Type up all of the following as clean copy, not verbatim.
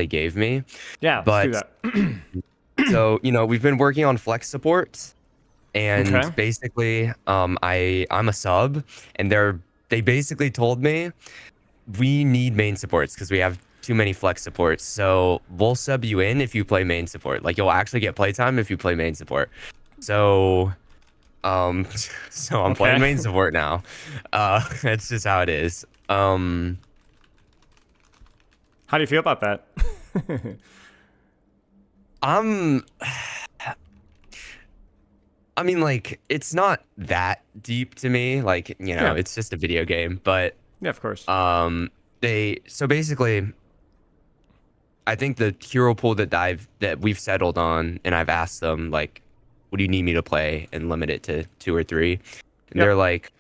they gave me. Yeah, let's do But that. so, we've been working on flex support, and Okay. basically, I'm a sub, and they basically told me we need main supports because we have too many flex supports. So we'll sub you in if you play main support. Like you'll actually get playtime if you play main support. So um so I'm playing Okay. main support now. That's just how it is. How do you feel about that? I'm I mean, like, it's not that deep to me. Like, Yeah. it's just a video game. But Yeah, of course. so basically, I think the hero pool that we've settled on, and I've asked them like, what do you need me to play, and limit it to two or three, and they're Yep. like,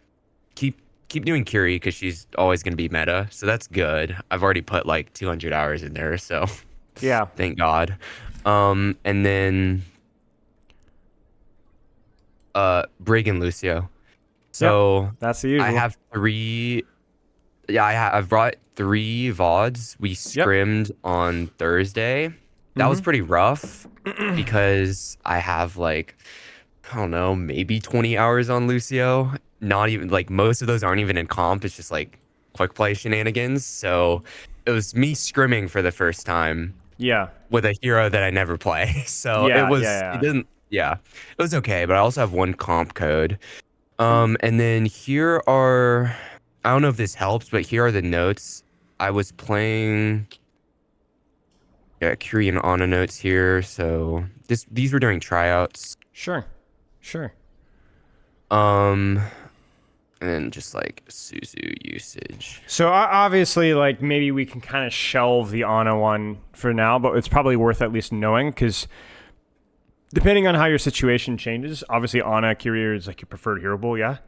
keep doing Curie because she's always gonna be meta, so that's good. I've already put like 200 hours in there, so Yeah. thank God. And then Brig and Lucio. Yep. So That's the I usual. have three. Yeah, I've brought three VODs. We Yep. scrimmed on Thursday. That was Mm-hmm. pretty rough because I have like, I don't know, maybe 20 hours on Lucio. Not even like most of those aren't even in comp. It's just like quick play shenanigans. So it was me scrimming for the first time Yeah. with a hero that I never play. So Yeah. it Yeah. didn't, yeah, it was okay. But I also have one comp code. And then here are, I don't know if this helps, but here are the notes. I was playing, yeah, Curie and Ana notes here. So these were during tryouts. Sure. Sure. Um, and then just like Suzu usage. So obviously, like maybe we can kind of shelve the Ana one for now, but it's probably worth at least knowing because depending on how your situation changes, obviously Ana Kyrie is like your preferred hero pool, yeah.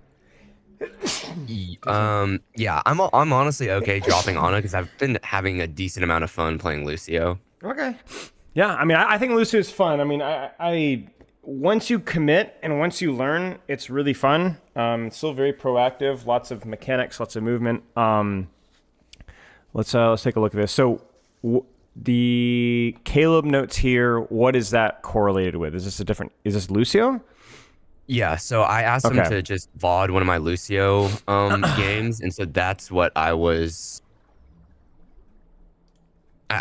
Yeah, I'm honestly okay dropping Ana because I've been having a decent amount of fun playing Lucio. Okay. Yeah, I mean, I think Lucio is fun. I mean, I once you commit and once you learn, it's really fun. It's still very proactive, lots of mechanics, lots of movement. Let's take a look at this. So the Caleb notes here, what is that correlated with? Is this a different? Is this Lucio? Yeah, so I asked him Okay. to just VOD one of my Lucio games, and so that's what I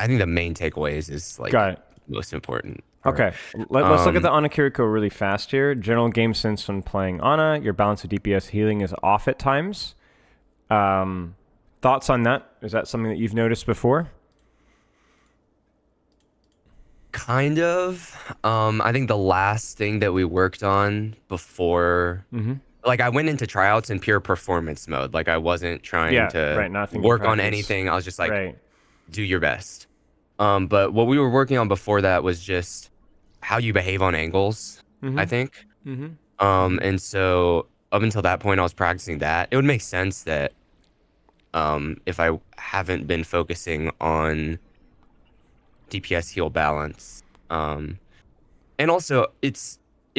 think the main takeaways is like Got it. most important part. Okay, let's look at the Ana Kiriko really fast here. General game sense when playing Ana, your balance of DPS healing is off at times. Thoughts on that? Is that something that you've noticed before? Kind of. I think the last thing that we worked on before, like I went into tryouts in pure performance mode. Like I wasn't trying Yeah, to right. Nothing in work on practice. anything. I was just like, Right. do your best. But what we were working on before that was just how you behave on angles, I think. And so up until that point, I was practicing that. It would make sense that if I haven't been focusing on DPS heal balance, and also it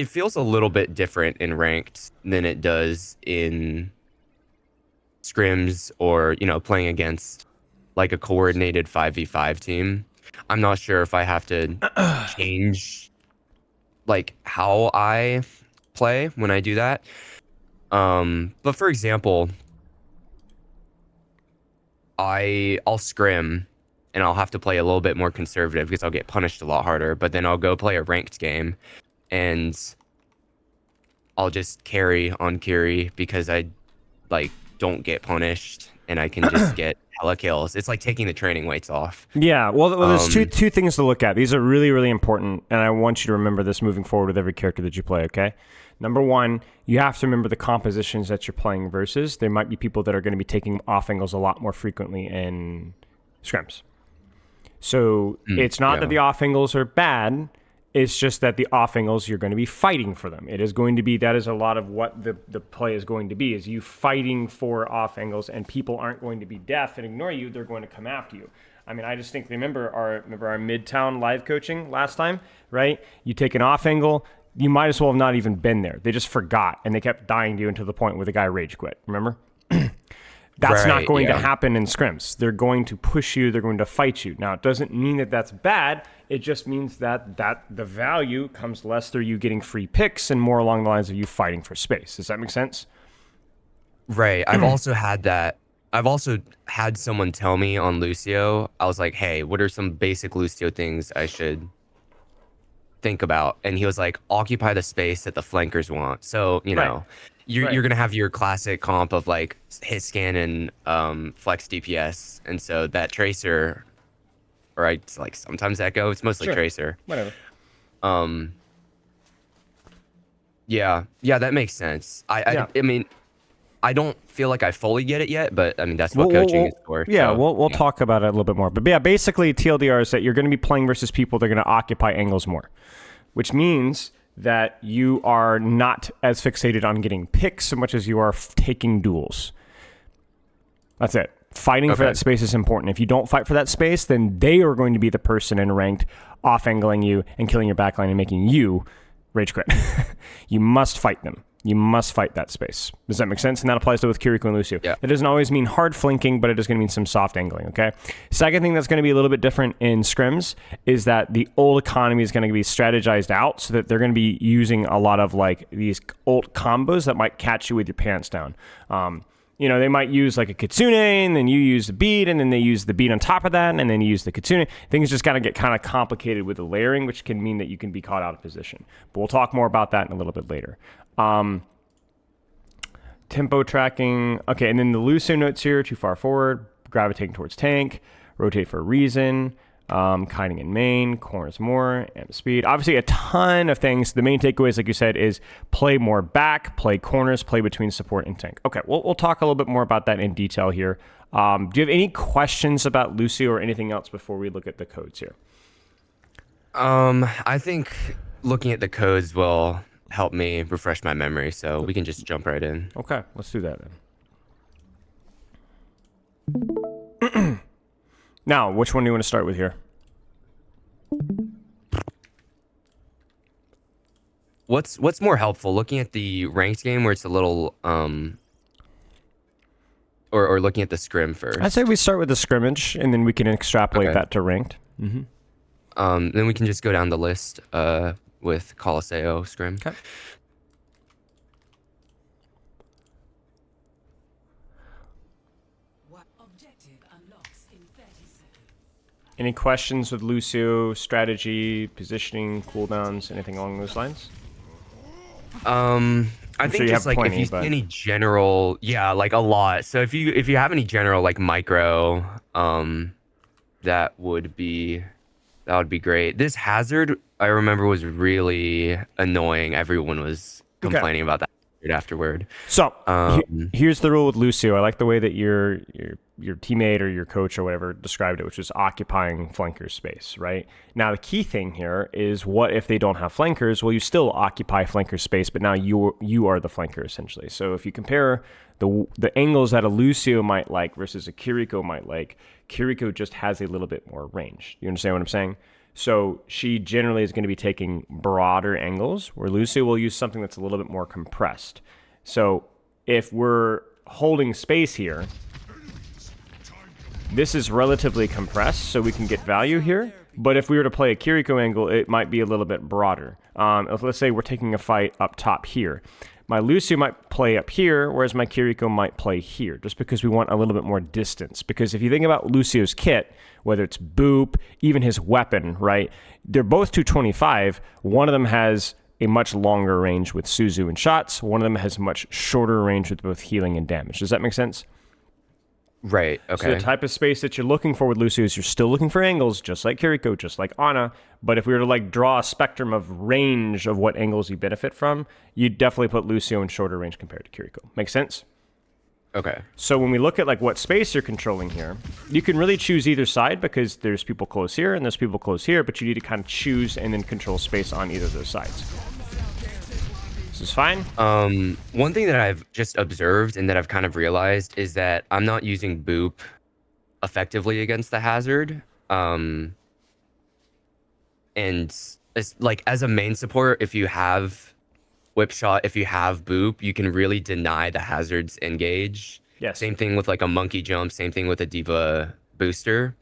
feels a little bit different in ranked than it does in scrims or playing against like a coordinated 5v5 team. I'm not sure if I have to change like how I play when I do that. But for example, I'll scrim and I'll have to play a little bit more conservative because I'll get punished a lot harder, but then I'll go play a ranked game and I'll just carry on Kiri because I like don't get punished and I can just get hella kills. It's like taking the training weights off. Yeah, well, there's two Um, two things to look at. These are really, really important, and I want you to remember this moving forward with every character that you play, okay? Number one, you have to remember the compositions that you're playing versus. There might be people that are going to be taking off angles a lot more frequently in scrims. So it's not that yeah. the off angles are bad. It's just that the off angles, you're going to be fighting for them. It is going to be, that is a lot of what the play is going to be, is you fighting for off angles, and people aren't going to be deaf and ignore you. They're going to come after you. I mean, I distinctly remember our Midtown live coaching last time, right? You take an off angle, you might as well have not even been there. They just forgot, and they kept dying to you until the point where the guy rage quit, remember? That's not Right. going to Yeah. happen in scrims. They're going to push you. They're going to fight you. Now, it doesn't mean that that's bad. It just means that the value comes less through you getting free picks and more along the lines of you fighting for space. Does that make sense? Right. I've also had that. I've also had someone tell me on Lucio, I was like, hey, what are some basic Lucio things I should think about? And he was like, occupy the space that the flankers want. So, Right. Right. you're gonna have your classic comp of like hit scan and flex DPS. And so that tracer, or I like sometimes echo, it's mostly Sure. tracer. Whatever. Um yeah, yeah, that makes sense. Yeah. I mean, I don't feel like I fully get it yet, but I mean that's what coaching is for. Yeah, So we'll yeah. talk about it a little bit more. But yeah, basically TLDR is that you're going to be playing versus people that are going to occupy angles more, which means that you are not as fixated on getting picks so much as you are taking duels. That's it. Fighting for that space is important. If you don't fight for that space, then they are going to be the person in ranked off-angling you and killing your backline and making you rage quit. You must fight them. You must fight that space. Does that make sense? And that applies to both Kiriko and Lucio. Yeah. It doesn't always mean hard flanking, but it is going to mean some soft angling, okay? Second thing that's going to be a little bit different in scrims is that the ult economy is going to be strategized out so that they're going to be using a lot of like these ult combos that might catch you with your pants down. They might use like a Kitsune, and then you use the beat, and then they use the beat on top of that, and then you use the Kitsune. Things just got to get kind of complicated with the layering, which can mean that you can be caught out of position. But we'll talk more about that in a little bit later. Tempo tracking. Okay, and then the Lucio notes here, too far forward, gravitating towards tank, rotate for a reason, kiting in main, corners more, and speed. Obviously, a ton of things. The main takeaways, like you said, is play more back, play corners, play between support and tank. Okay, we'll talk a little bit more about that in detail here. Do you have any questions about Lucio or anything else before we look at the codes here? I think looking at the codes will help me refresh my memory, so we can just jump right in. Okay, let's do that then. Now, which one do you want to start with here? What's more helpful, looking at the ranked game where it's a little or looking at the scrim first? I'd say we start with the scrimmage, and then we can extrapolate that to ranked. Then we can just go down the list with Colosseo scrim. Okay. Any questions with Lucio, strategy, positioning, cooldowns, anything along those lines? I think just like if you see any general, like a lot. So if you have any general like micro, that would be great. This hazard I remember was really annoying. Everyone was complaining about that afterward. So here's the rule with Lucio. I like the way that your teammate or your coach or whatever described it, which is occupying flanker space, right? Now, the key thing here is what if they don't have flankers? Well, you still occupy flanker space, but now you are the flanker, essentially. So if you compare the angles that a Lucio might like versus a Kiriko might like, Kiriko just has a little bit more range. You understand what I'm saying? So she generally is going to be taking broader angles, where Lucio will use something that's a little bit more compressed. So if we're holding space here, this is relatively compressed, so we can get value here. But if we were to play a Kiriko angle, it might be a little bit broader. Let's say we're taking a fight up top here. My Lucio might play up here, whereas my Kiriko might play here, just because we want a little bit more distance. Because if you think about Lucio's kit, whether it's Boop, even his weapon, right? They're both 225. One of them has a much longer range with Suzu and shots. One of them has much shorter range with both healing and damage. Does that make sense? Right, okay. So the type of space that you're looking for with Lucio is you're still looking for angles, just like Kiriko, just like Ana. But if we were to like draw a spectrum of range of what angles you benefit from, you'd definitely put Lucio in shorter range compared to Kiriko. Make sense? Okay. So when we look at like what space you're controlling here, you can really choose either side because there's people close here and there's people close here, but you need to kind of choose and then control space on either of those sides. This is fine. One thing that I've just observed and that I've kind of realized is that I'm not using Boop effectively against the hazard. And it's like as a main support, if you have whip shot, if you have Boop, you can really deny the hazard's engage. Yes. Same thing with like a monkey jump. Same thing with a diva booster.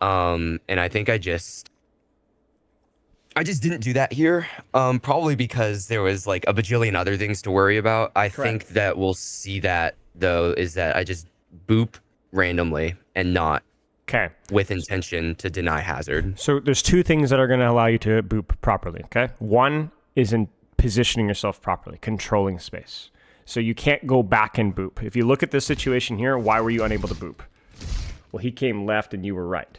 And I think I just didn't do that here. Probably because there was like a bajillion other things to worry about. I Correct. think that we'll see that though is that I just boop randomly and not Okay. with intention to deny hazard. So there's two things that are going to allow you to boop properly, okay? One is in positioning yourself properly, controlling space. So you can't go back and boop. If you look at this situation here, why were you unable to boop? Well, he came left and you were right.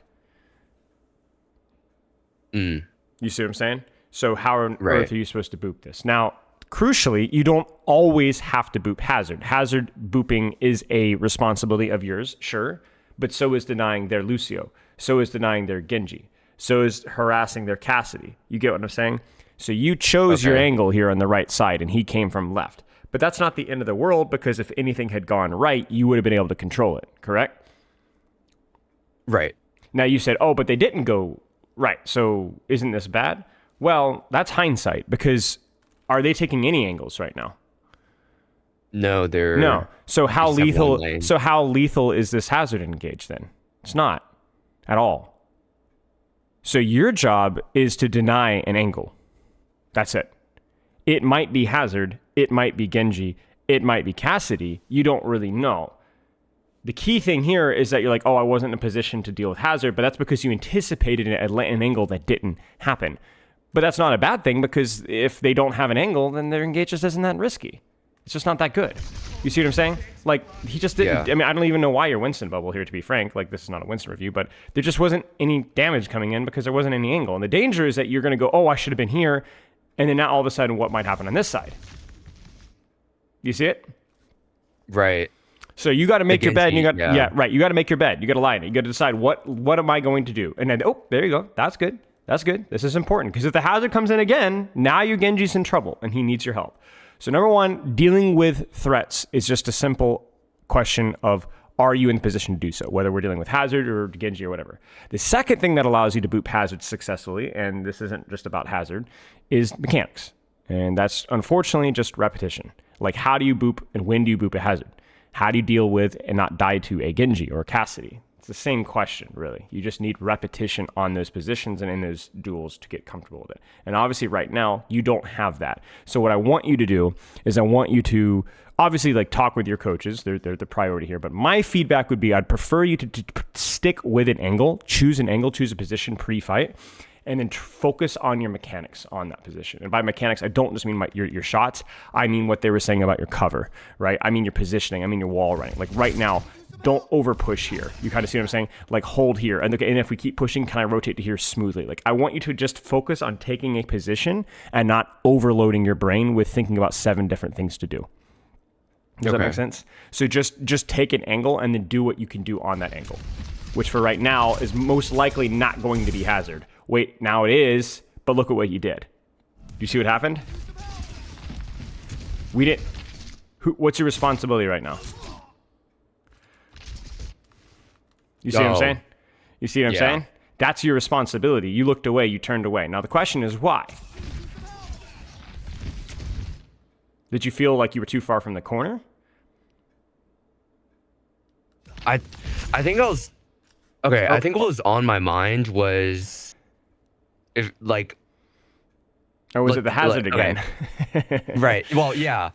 You see what I'm saying? So how on earth are you supposed to boop this? Now, crucially, you don't always have to boop hazard. Hazard booping is a responsibility of yours, sure, but so is denying their Lucio. So is denying their Genji. So is harassing their Cassidy. You get what I'm saying? So you chose your angle here on the right side, and he came from left. But that's not the end of the world, because if anything had gone right, you would have been able to control it, correct? Right. Now you said, oh, but they didn't go right. So isn't this bad? Well, that's hindsight, because are they taking any angles right now? No, they're No. So how just have one lethal? lane. So how lethal is this hazard engage then? It's not at all. So your job is to deny an angle. That's it. It might be hazard. It might be Genji. It might be Cassidy. You don't really know. The key thing here is that you're like, oh, I wasn't in a position to deal with hazard, but that's because you anticipated an angle that didn't happen. But that's not a bad thing, because if they don't have an angle, then their engage just isn't that risky. It's just not that good. You see what I'm saying? Like, he just didn't. Yeah. I mean, I don't even know why you're Winston bubble here, to be frank. Like, this is not a Winston review, but there just wasn't any damage coming in because there wasn't any angle. And the danger is that you're going to go, oh, I should have been here. And then now all of a sudden, what might happen on this side? You see it? right. So you got to make your bed, and you got yeah. right. You got to make your bed. You got to lie in it. You got to decide what am I going to do, and then there you go. That's good. That's good. This is important, because if the hazard comes in again, now your Genji's in trouble and he needs your help. So number one, dealing with threats is just a simple question of, are you in the position to do so, whether we're dealing with hazard or Genji or whatever. The second thing that allows you to boop hazard successfully, and this isn't just about hazard, is mechanics. And that's unfortunately just repetition. Like, how do you boop and when do you boop a hazard? How do you deal with and not die to a Genji or a Cassidy? It's the same question, really. You just need repetition on those positions and in those duels to get comfortable with it. And obviously right now, you don't have that. So what I want you to do is I want you to obviously like talk with your coaches. They're the priority here. But my feedback would be I'd prefer you to stick with an angle, choose a position pre-fight, and then focus on your mechanics on that position. And by mechanics, I don't just mean your shots. I mean what they were saying about your cover, right? I mean your positioning. I mean your wall running. Like right now, don't over push here. You kind of see what I'm saying? Like hold here. And if we keep pushing, can I rotate to here smoothly? Like I want you to just focus on taking a position and not overloading your brain with thinking about 7 different things to do. Does that make sense? So just take an angle and then do what you can do on that angle, which for right now is most likely not going to be hazard. Wait, now it is, but look at what you did. Do you see what happened? We didn't. What's your responsibility right now? You see what I'm saying? You see what I'm saying? That's your responsibility. You looked away, you turned away. Now the question is why? Did you feel like you were too far from the corner? I think I was okay. I think what was on my mind was if like, or was it the hazard again? Okay. Right. Well, yeah.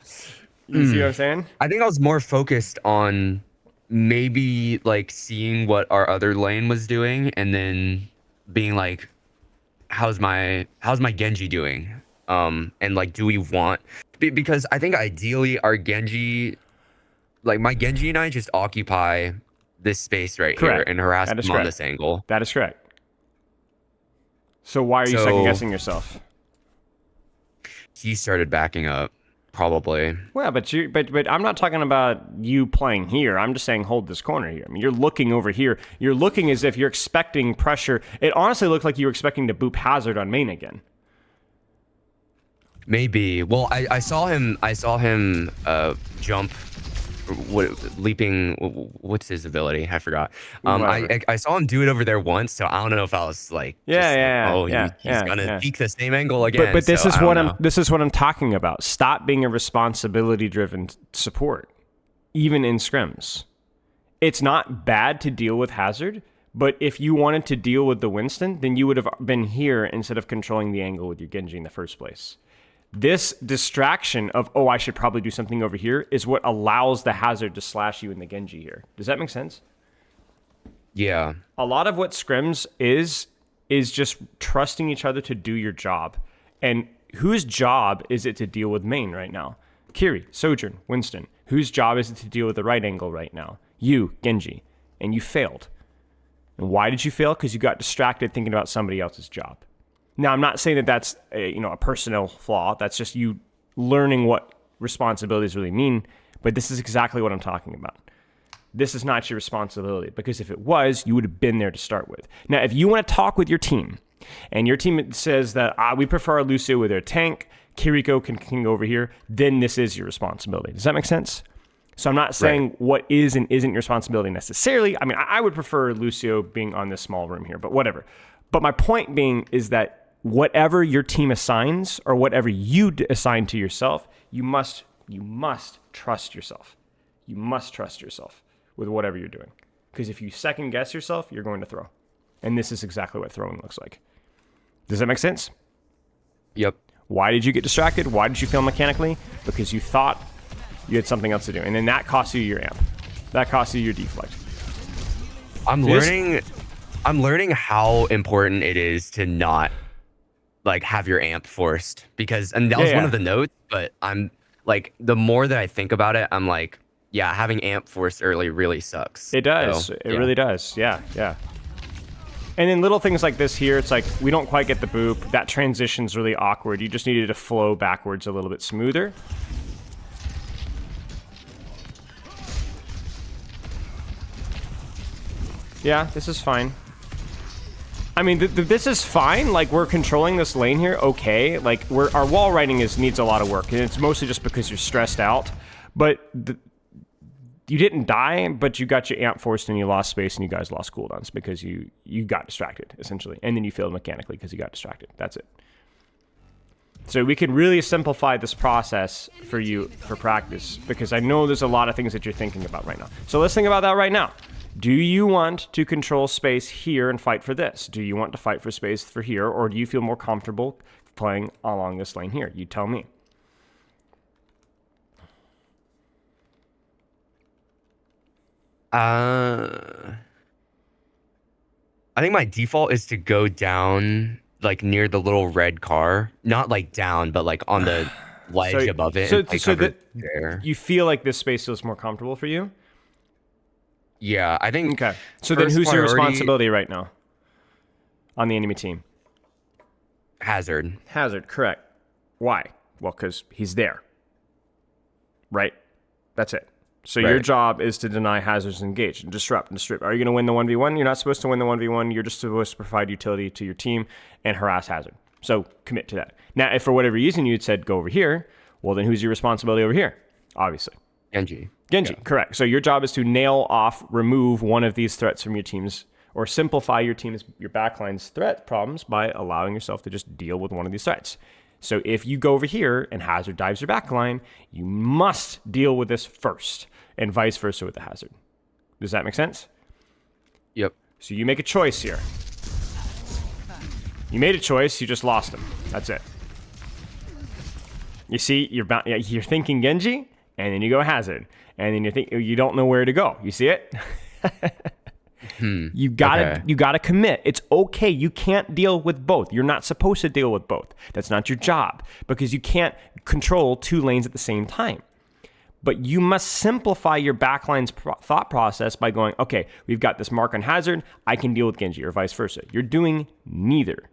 You see what I'm saying? I think I was more focused on maybe like seeing what our other lane was doing and then being like, how's my Genji doing? And like, do we want, because I think ideally our Genji, like my Genji and I just occupy this space right here and harass them on this angle. That is correct. So why are you second guessing yourself? He started backing up, probably. Well, but I'm not talking about you playing here. I'm just saying hold this corner here. I mean, you're looking over here. You're looking as if you're expecting pressure. It honestly looked like you were expecting to boop hazard on main again. Maybe. Well, I saw him jump, leaping. What's his ability? I forgot. I saw him do it over there once, so I don't know if I was like, he's gonna peek the same angle again. But this is what I'm talking about. Stop being a responsibility-driven support. even in scrims. It's not bad to deal with Hazard, but if you wanted to deal with the Winston, then you would have been here instead of controlling the angle with your Genji in the first place. This distraction of, oh, I should probably do something over here is what allows the Hazard to slash you in the Genji here. Does that make sense? Yeah. A lot of what scrims is just trusting each other to do your job. And whose job is it to deal with main right now? Kiri, Sojourn, Winston. Whose job is it to deal with the right angle right now? You, Genji. And you failed. And why did you fail? Because you got distracted thinking about somebody else's job. Now, I'm not saying that that's a personal flaw. That's just you learning what responsibilities really mean. But this is exactly what I'm talking about. This is not your responsibility, because if it was, you would have been there to start with. Now, if you want to talk with your team, and your team says that we prefer Lucio with their tank, Kiriko can go over here, then this is your responsibility. Does that make sense? So I'm not saying what is and isn't your responsibility necessarily. I mean, I would prefer Lucio being on this small room here, but whatever. But my point being is that whatever your team assigns or whatever you assign to yourself, you must trust yourself. You must trust yourself with whatever you're doing. Because if you second guess yourself, you're going to throw. And this is exactly what throwing looks like. Does that make sense? Yep. Why did you get distracted? Why did you fail mechanically? Because you thought you had something else to do. And then that costs you your amp. That costs you your deflect. I'm learning how important it is to not like have your amp forced, because, and that was one of the notes, but I'm like, the more that I think about it, I'm like, yeah, having amp forced early really sucks. It does. So, it really does. Yeah. And then little things like this here, it's like, we don't quite get the boop. That transition's really awkward. You just needed to flow backwards a little bit smoother. Yeah, this is fine. I mean, this is fine. Like, we're controlling this lane here, okay. Like, our wall riding needs a lot of work, and it's mostly just because you're stressed out. But you didn't die, but you got your amp forced and you lost space and you guys lost cooldowns because you got distracted, essentially. And then you failed mechanically because you got distracted. That's it. So we can really simplify this process for you for practice, because I know there's a lot of things that you're thinking about right now. So let's think about that right now. Do you want to control space here and fight for this? Do you want to fight for space for here, or do you feel more comfortable playing along this lane here? You tell me. I think my default is to go down, like near the little red car, not like down, but like on the ledge above it. So that you feel like this space feels more comfortable for you? Yeah, I think. Okay. So then who's your responsibility right now on the enemy team? Hazard. Hazard, correct. Why? Well, because he's there. Right? That's it. So your job is to deny Hazard's engage and disrupt and distribute. Are you going to win the 1v1? You're not supposed to win the 1v1. You're just supposed to provide utility to your team and harass Hazard. So commit to that. Now, if for whatever reason you had said go over here, well, then who's your responsibility over here? Obviously. Genji, correct. So your job is to nail off, remove one of these threats from your teams, or simplify your backline's threat problems by allowing yourself to just deal with one of these threats. So if you go over here and Hazard dives your backline, you must deal with this first, and vice versa with the Hazard. Does that make sense? Yep. So you make a choice here. You made a choice, you just lost him. That's it. You see, you're thinking Genji, and then you go Hazard, and then you don't know where to go. You see it? You gotta commit. It's okay. You can't deal with both. You're not supposed to deal with both. That's not your job, because you can't control two lanes at the same time. But you must simplify your backline's thought process by going, okay, we've got this mark on Hazard, I can deal with Genji, or vice versa. You're doing neither.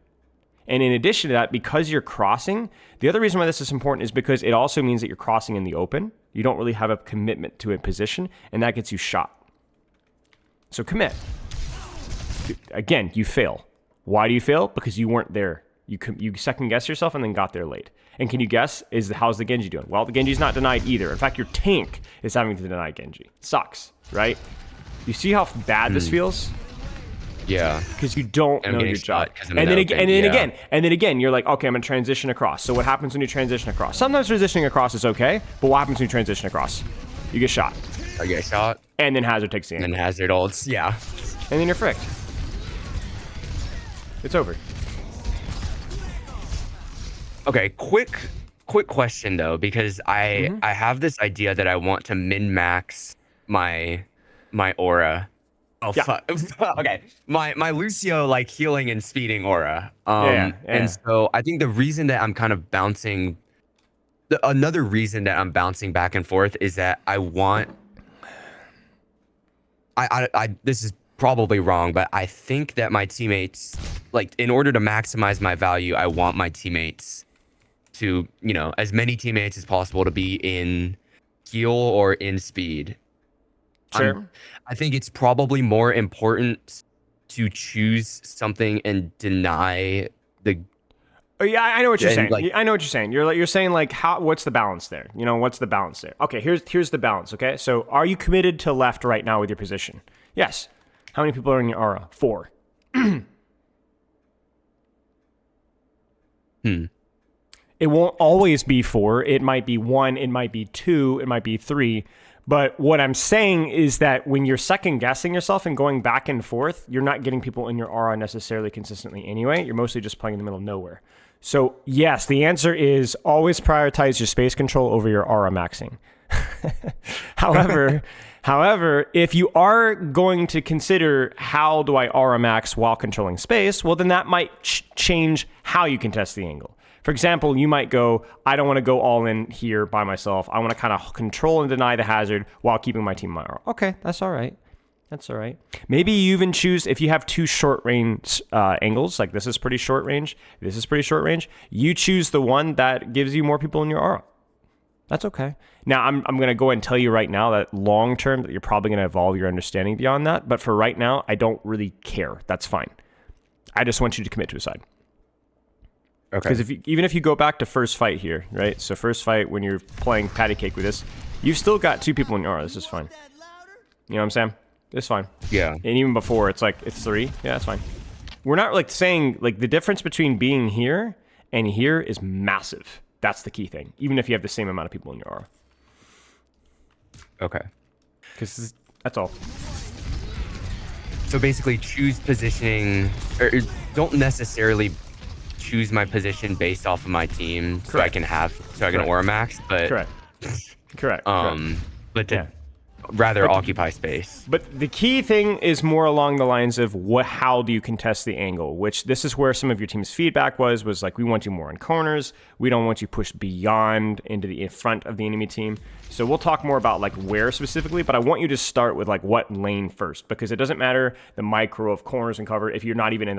And in addition to that, because you're crossing, the other reason why this is important is because it also means that you're crossing in the open. You don't really have a commitment to a position, and that gets you shot. So commit. Again, you fail. Why do you fail? Because you weren't there. You second guess yourself and then got there late. And can you guess, how's the Genji doing? Well, the Genji's not denied either. In fact, your tank is having to deny Genji. Sucks, right? You see how bad this feels? Yeah. Because you don't know your job. And then again, you're like, okay, I'm gonna transition across. So what happens when you transition across? Sometimes transitioning across is okay, but what happens when you transition across? You get shot. I get shot. And then Hazard takes the And then angle. Hazard ults. Yeah. And then you're fricked. It's over. Okay, quick question though, because I have this idea that I want to min-max my aura. Oh fuck. Okay. My Lucio like healing and speeding aura. And so I think the reason that I'm kind of bouncing another reason that I'm bouncing back and forth is that I want I this is probably wrong, but I think that my teammates, like, in order to maximize my value, I want my teammates to, you know, as many teammates as possible to be in heal or in speed. Sure. I think it's probably more important to choose something and deny the. Oh, yeah, I know what you're saying. Like, I know what you're saying. You're saying like what's the balance there? You know, what's the balance there? Okay, here's the balance, okay? So are you committed to left right now with your position? Yes. How many people are in your aura? 4. It won't always be 4. It might be 1, it might be 2, it might be 3. But what I'm saying is that when you're second guessing yourself and going back and forth, you're not getting people in your aura necessarily consistently anyway. You're mostly just playing in the middle of nowhere. So yes, the answer is always prioritize your space control over your aura maxing. However, if you are going to consider how do I aura max while controlling space, well, then that might change how you contest the angle. For example, you might go, I don't want to go all in here by myself. I want to kind of control and deny the hazard while keeping my team in my aura. Okay, that's all right. That's all right. Maybe you even choose, if you have 2 short range angles, like this is pretty short range, this is pretty short range, you choose the one that gives you more people in your aura. That's okay. Now, I'm going to go and tell you right now that long term that you're probably going to evolve your understanding beyond that. But for right now, I don't really care. That's fine. I just want you to commit to a side. Okay. Because even if you go back to first fight here, right? So first fight when you're playing patty cake with this, you've still got 2 people in your aura. This is fine. You know what I'm saying? It's fine. Yeah. And even before, it's like, it's 3. Yeah, that's fine. We're not like saying, like, the difference between being here and here is massive. That's the key thing. Even if you have the same amount of people in your aura. Okay. Because that's all. So basically choose positioning, or don't necessarily choose my position based off of my team. Correct. so I can aura max, but Correct. But to rather occupy space. But the key thing is more along the lines of how do you contest the angle, which this is where some of your team's feedback was like, we want you more in corners. We don't want you pushed beyond into the front of the enemy team. So we'll talk more about like where specifically, but I want you to start with like what lane first, because it doesn't matter the micro of corners and cover if you're not even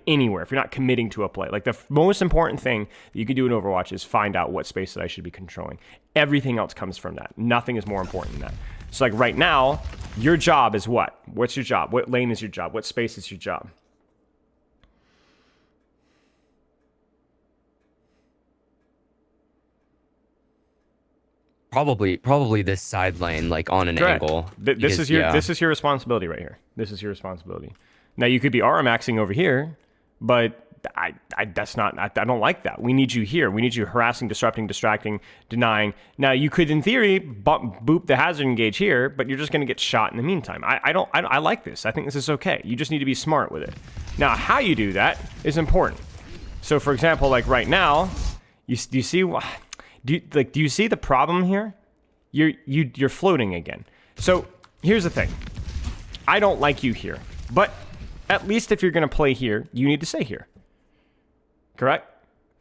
anywhere, if you're not committing to a play. Like the most important thing that you can do in Overwatch is find out what space that I should be controlling. Everything else comes from that. Nothing is more important than that. So like right now, your job is what? What's your job? What lane is your job? What space is your job? Probably this side lane, like on an angle. This is your responsibility right here. This is your responsibility. Now you could be aura maxing over here, but I don't like that. We need you here. We need you harassing, disrupting, distracting, denying. Now you could, in theory, boop the hazard engage here, but you're just going to get shot in the meantime. I like this. I think this is okay. You just need to be smart with it. Now how you do that is important. So for example, like right now, do you see the problem here? You're floating again. So here's the thing. I don't like you here, but at least if you're going to play here, you need to stay here. Correct?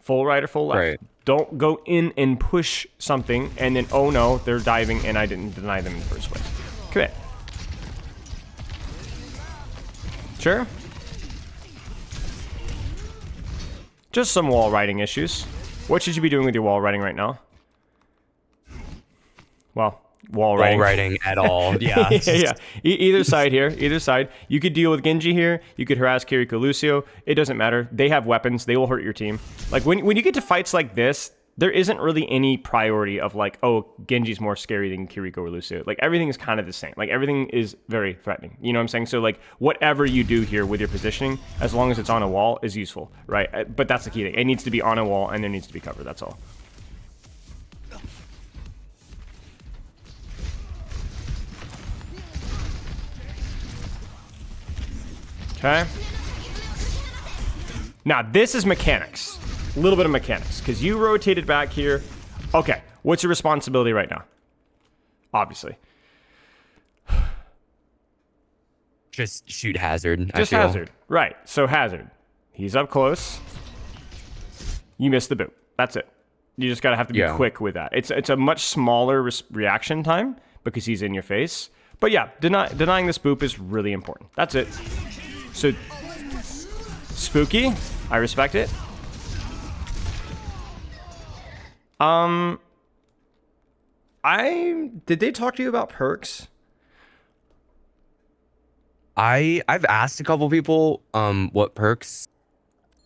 Full right or full left. Right. Don't go in and push something and then, oh no, they're diving and I didn't deny them in the first place. Commit. Sure? Just some wall riding issues. What should you be doing with your wall riding right now? Well, wall riding at all. Yeah. Yeah. Either side here. Either side. You could deal with Genji here. You could harass Kiriko Lucio. It doesn't matter. They have weapons. They will hurt your team. Like when you get to fights like this, there isn't really any priority of like, oh, Genji's more scary than Kiriko or Lucio. Like everything is kind of the same. Like everything is very threatening. You know what I'm saying? So like whatever you do here with your positioning, as long as it's on a wall, is useful, right? But that's the key thing. It needs to be on a wall and there needs to be cover. That's all. Okay. Now, this is mechanics. A little bit of mechanics. Because you rotated back here. Okay. What's your responsibility right now? Obviously. Just shoot hazard. Just hazard. Right. So hazard. He's up close. You missed the boot. That's it. You just gotta have to be quick with that. It's a much smaller reaction time because he's in your face. But yeah, denying this boop is really important. That's it. So spooky. I respect it. Did they talk to you about perks? I've asked a couple people what perks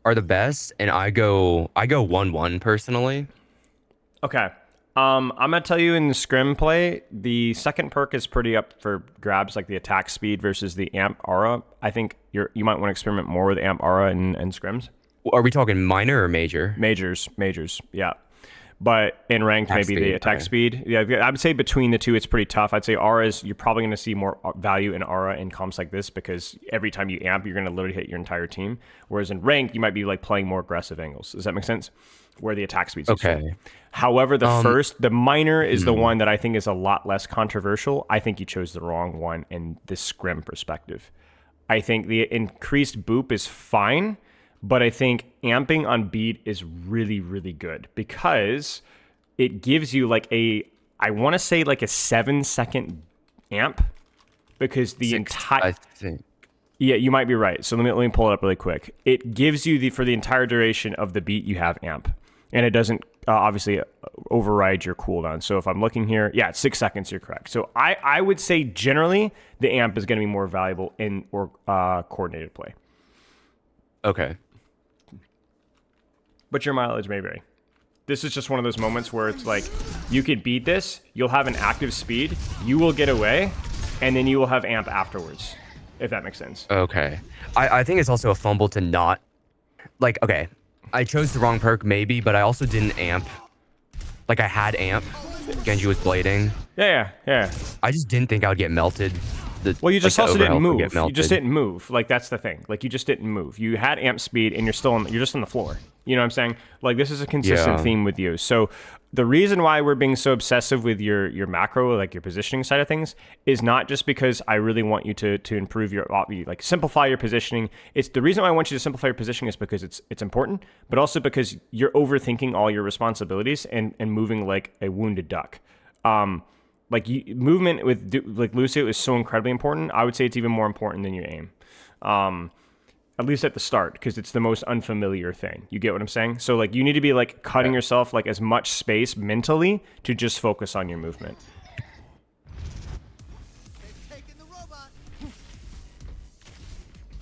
are the best, and I go 1-1 personally. Okay. I'm gonna tell you in the scrim play, the second perk is pretty up for grabs, like the attack speed versus the amp aura. I think you might want to experiment more with amp aura and scrims. Are we talking minor or major? Majors, yeah. But in ranked, maybe the attack speed. Yeah, I would say between the two, it's pretty tough. I'd say auras, you're probably going to see more value in aura in comps like this because every time you amp, you're going to literally hit your entire team. Whereas in ranked, you might be like playing more aggressive angles. Does that make sense? Where the attack speed's okay. However, the minor is the one that I think is a lot less controversial. I think you chose the wrong one in this scrim perspective. I think the increased boop is fine. But I think amping on beat is really, really good because it gives you like I want to say like a 7-second amp because the entire... I think. Yeah, you might be right. So let me pull it up really quick. It gives you for the entire duration of the beat, you have amp. And it doesn't obviously override your cooldown. So if I'm looking here, yeah, it's 6 seconds, you're correct. So I would say generally the amp is going to be more valuable in coordinated play. Okay. But your mileage may vary. This is just one of those moments where it's like, you could beat this, you'll have an active speed, you will get away, and then you will have amp afterwards, if that makes sense. Okay. I think it's also a fumble to not... Like, okay, I chose the wrong perk maybe, but I also didn't amp. Like, I had amp. Genji was blading. Yeah. I just didn't think I would get melted. Well, you just also didn't move. You just didn't move. Like, that's the thing. Like, you just didn't move. You had amp speed, and you're just on the floor. You know what I'm saying? Like, this is a consistent theme with you. So the reason why we're being so obsessive with your macro, like your positioning side of things, is not just because I really want you to improve like simplify your positioning. It's the reason why I want you to simplify your positioning is because it's important, but also because you're overthinking all your responsibilities and moving like a wounded duck. Movement with like Lucio is so incredibly important. I would say it's even more important than your aim. At least at the start, because it's the most unfamiliar thing. You get what I'm saying? So like you need to be like cutting yourself like as much space mentally to just focus on your movement.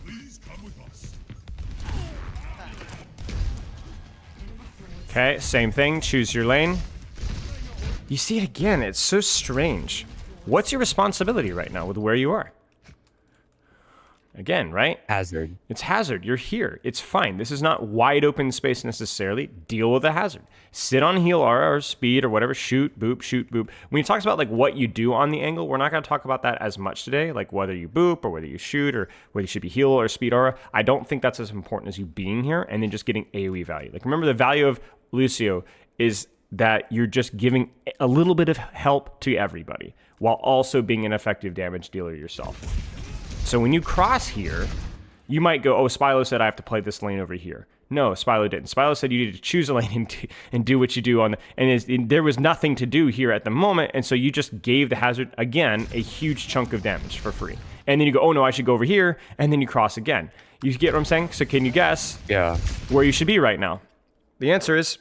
Please come with us. Okay, same thing. Choose your lane. You see it again. It's so strange. What's your responsibility right now with where you are? Again, right? Hazard. It's hazard. You're here. It's fine. This is not wide open space necessarily. Deal with the hazard. Sit on heal aura or speed or whatever. Shoot, boop, shoot, boop. When he talks about like what you do on the angle, we're not going to talk about that as much today. Like whether you boop or whether you shoot or whether you should be heal or speed aura. I don't think that's as important as you being here and then just getting AoE value. Like remember the value of Lucio is that you're just giving a little bit of help to everybody while also being an effective damage dealer yourself. So when you cross here, you might go, oh, Spilo said I have to play this lane over here. No, Spilo didn't. Spilo said you need to choose a lane and do what you do on and there was nothing to do here at the moment, and so you just gave the hazard, again, a huge chunk of damage for free. And then you go, oh no, I should go over here, and then you cross again. You get what I'm saying? So can you guess where you should be right now? The answer is,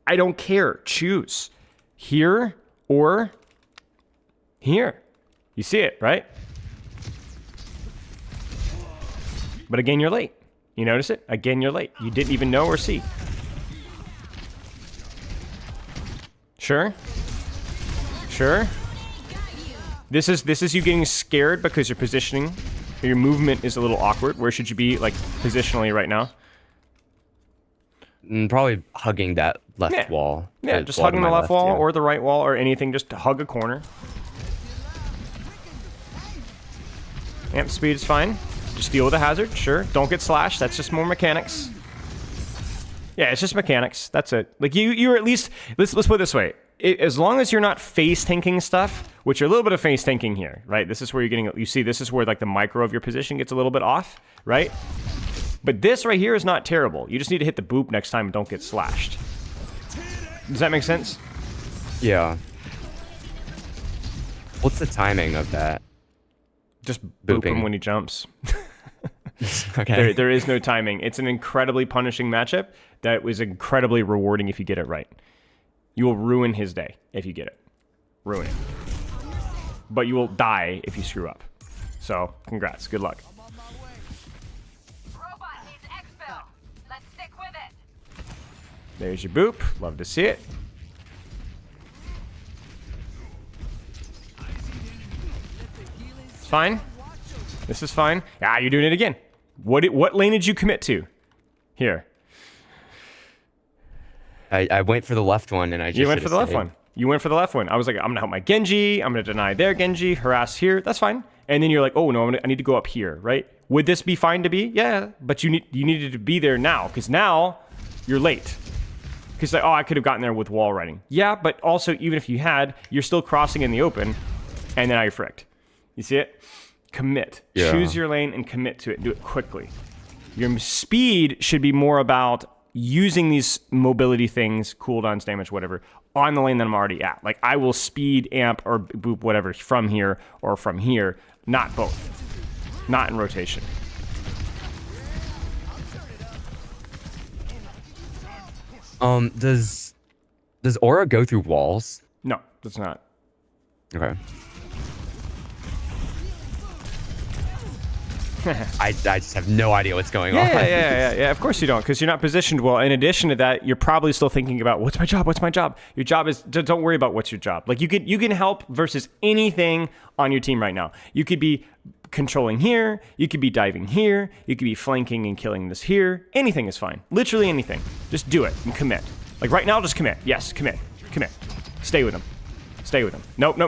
I don't care. Choose. Here or here. You see it, right? But again, you're late. You notice it? Again, you're late. You didn't even know or see. Sure? Sure? This is you getting scared because your positioning, or your movement is a little awkward. Where should you be, like, positionally right now? Probably hugging that left wall. Yeah, just hugging the left wall or the right wall or anything. Just to hug a corner. Amp speed is fine. Just deal with a hazard, sure. Don't get slashed. That's just more mechanics. Yeah, it's just mechanics. That's it. Like you're at least, let's put it this way. As long as you're not face tanking stuff, which you're a little bit of face tanking here, right? This is where you're getting, you see, this is where like the micro of your position gets a little bit off, right? But this right here is not terrible. You just need to hit the boop next time and don't get slashed. Does that make sense? Yeah. What's the timing of that? Just boop him when he jumps. Okay. There is no timing. It's an incredibly punishing matchup that was incredibly rewarding if you get it right. You will ruin his day if you get it. Ruin it. But you will die if you screw up. So, congrats. Good luck. Robot needs exfil. Let's stick with it. There's your boop. Love to see it. It's fine. This is fine. Ah, you're doing it again. What lane did you commit to? Here. I went for the left one, and I just You went for the left one. You went for the left one. I was like, I'm going to help my Genji. I'm going to deny their Genji. Harass here. That's fine. And then you're like, oh, no, I need to go up here, right? Would this be fine to be? Yeah, but you needed to be there now, because now you're late. Because like, oh, I could have gotten there with wall riding. Yeah, but also, even if you had, you're still crossing in the open, and then now you're fricked. You see it? Commit. Yeah. Choose your lane and commit to it. Do it quickly. Your speed should be more about using these mobility things, cooldowns, damage, whatever, on the lane that I'm already at. Like, I will speed, amp, or boop, whatever, from here or from here. Not both. Not in rotation. Does aura go through walls? No, that's not. Okay. I just have no idea what's going on. Yeah. Of course you don't, because you're not positioned well. In addition to that, you're probably still thinking about what's my job. Your job is don't worry about what's your job. Like you can help versus anything on your team right now. You could be controlling here. You could be diving here. You could be flanking and killing this here. Anything is fine. Literally anything. Just do it and commit. Like right now, just commit. Yes, commit. Stay with him. Stay with him. No. Stay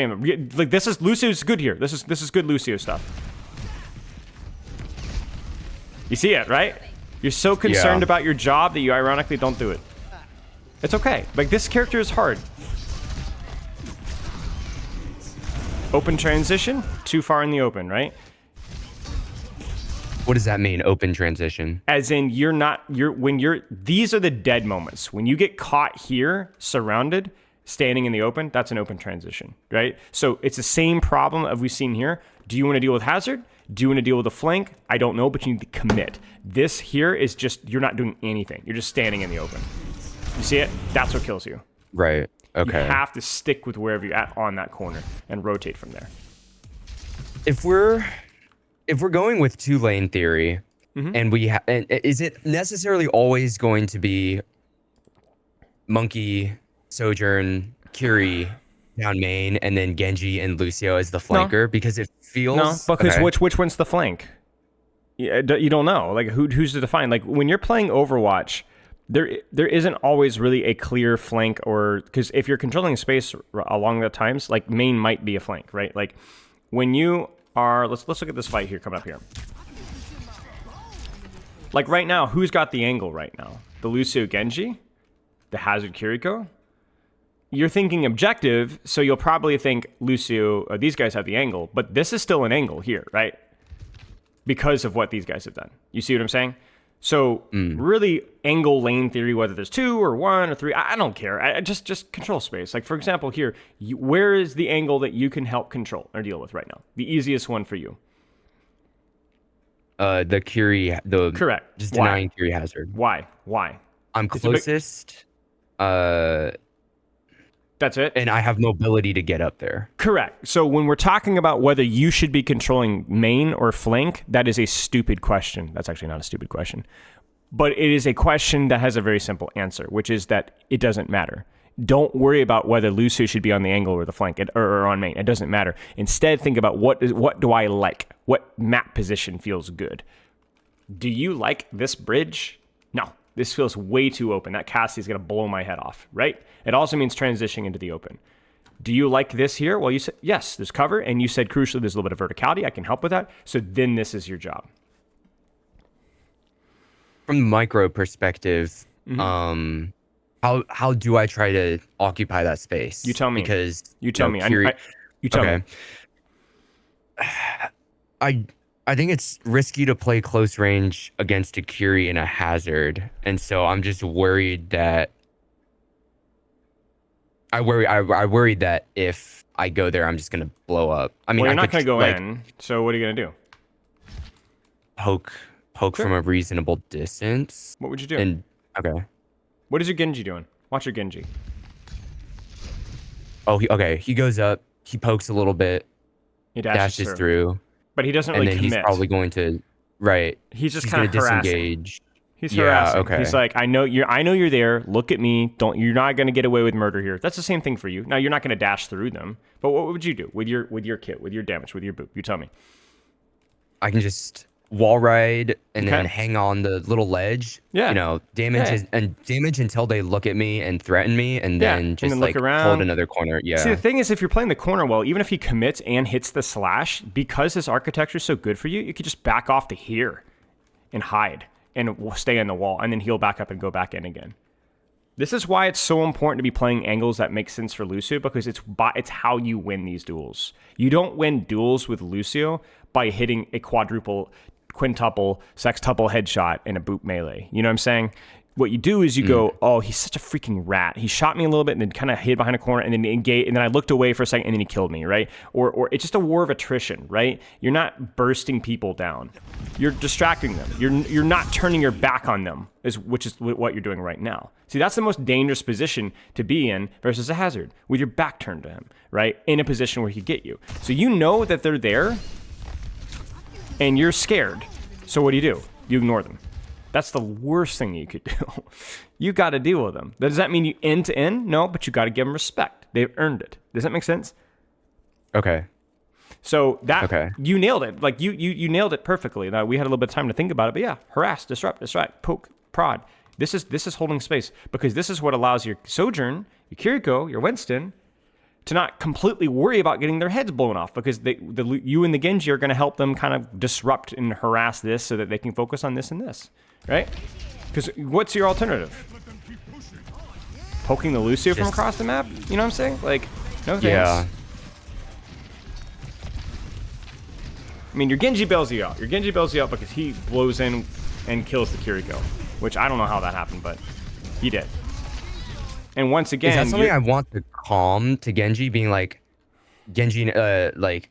with him. Like this is Lucio's good here. This is good Lucio stuff. You see it, right? You're so concerned about your job that you ironically don't do it. It's okay. Like this character is hard. Open transition, too far in the open, right? What does that mean, open transition? As in, these are the dead moments. When you get caught here, surrounded, standing in the open, that's an open transition, right? So it's the same problem of we've seen here. Do you want to deal with hazard? Do you want to deal with a flank? I don't know, but you need to commit. This here is just, you're not doing anything. You're just standing in the open. You see it? That's what kills you. Right, okay. You have to stick with wherever you're at on that corner and rotate from there. If we're going with 2-lane theory, and is it necessarily always going to be Monkey, Sojourn, Curie down main, and then Genji and Lucio as the flanker? No. Because it feels... No, because which one's the flank? You don't know. Like, who's to define? Like, when you're playing Overwatch, there isn't always really a clear flank, or... Because if you're controlling space along the times, like, main might be a flank, right? Like, when you... Let's look at this fight here coming up here. Like right now, who's got the angle right now? The Lucio Genji? The Hazard Kiriko? You're thinking objective, so you'll probably think Lucio, these guys have the angle, but this is still an angle here, right? Because of what these guys have done. You see what I'm saying? So really angle lane theory, whether there's 2 or 1 or 3, I don't care. I just control space. Like for example here, where is the angle that you can help control or deal with right now? The easiest one for you. The Curie, correct. Just denying Curie hazard. Why? I'm closest. That's it. And I have mobility to get up there. Correct. So when we're talking about whether you should be controlling main or flank, that is a stupid question. That's actually not a stupid question. But it is a question that has a very simple answer, which is that it doesn't matter. Don't worry about whether Lucio should be on the angle or the flank or on main. It doesn't matter. Instead, think about what do I like? What map position feels good? Do you like this bridge? No. This feels way too open. That Cassie is going to blow my head off, right? It also means transitioning into the open. Do you like this here? Well, you said, yes, there's cover. And you said, crucially, there's a little bit of verticality. I can help with that. So then this is your job. From the micro perspective, how do I try to occupy that space? You tell me. Because you tell me. You tell me. I think it's risky to play close range against a Curie and a Hazard, and so I'm just worried that I worry that if I go there, I'm just gonna blow up. I mean, well, you're not gonna go in. So what are you gonna do? Poke from a reasonable distance. What would you do? And okay. What is your Genji doing? Watch your Genji. Oh, he goes up. He pokes a little bit. He dashes through. But he doesn't really commit. And then he's probably going to He's just kind of disengage. He's harassing. Okay. He's like, I know you're there. Look at me. You're not going to get away with murder here. That's the same thing for you. Now you're not going to dash through them. But what would you do with your kit, with your damage, with your boop? You tell me. I can just wall ride and then hang on the little ledge. Yeah. You know, damage until they look at me and threaten me, and then just and then like look around. hold another corner. Yeah. See, the thing is, if you're playing the corner well, even if he commits and hits the slash, because this architecture is so good for you, you could just back off to here and hide and stay on the wall, and then heal back up and go back in again. This is why it's so important to be playing angles that make sense for Lucio, because it's how you win these duels. You don't win duels with Lucio by hitting a quintuple, sextuple headshot in a boop melee. You know what I'm saying? What you do is you go, oh, he's such a freaking rat. He shot me a little bit and then kind of hid behind a corner and then engaged, and then I looked away for a second and then he killed me, right? Or it's just a war of attrition, right? You're not bursting people down. You're distracting them. You're not turning your back on them, which is what you're doing right now. See, that's the most dangerous position to be in versus a Hazard, with your back turned to him, right? In a position where he could get you. So you know that they're there and you're scared. So what do? You ignore them. That's the worst thing you could do. You got to deal with them. Does that mean you end to end? No, but you got to give them respect. They've earned it. Does that make sense? Okay. So you nailed it. Like you nailed it perfectly. Now we had a little bit of time to think about it, but yeah, harass, disrupt, distract, poke, prod. This is holding space, because this is what allows your Sojourn, your Kiriko, your Winston to not completely worry about getting their heads blown off, because you and the Genji are going to help them kind of disrupt and harass this so that they can focus on this and this, right? Because what's your alternative? Poking the Lucio from across the map? You know what I'm saying? Like, no thanks. Yeah. I mean, your Genji bails you out. Your Genji bails you out because he blows in and kills the Kiriko, which I don't know how that happened, but he did. And once again, is that something I want to calm to Genji, being like, Genji, like,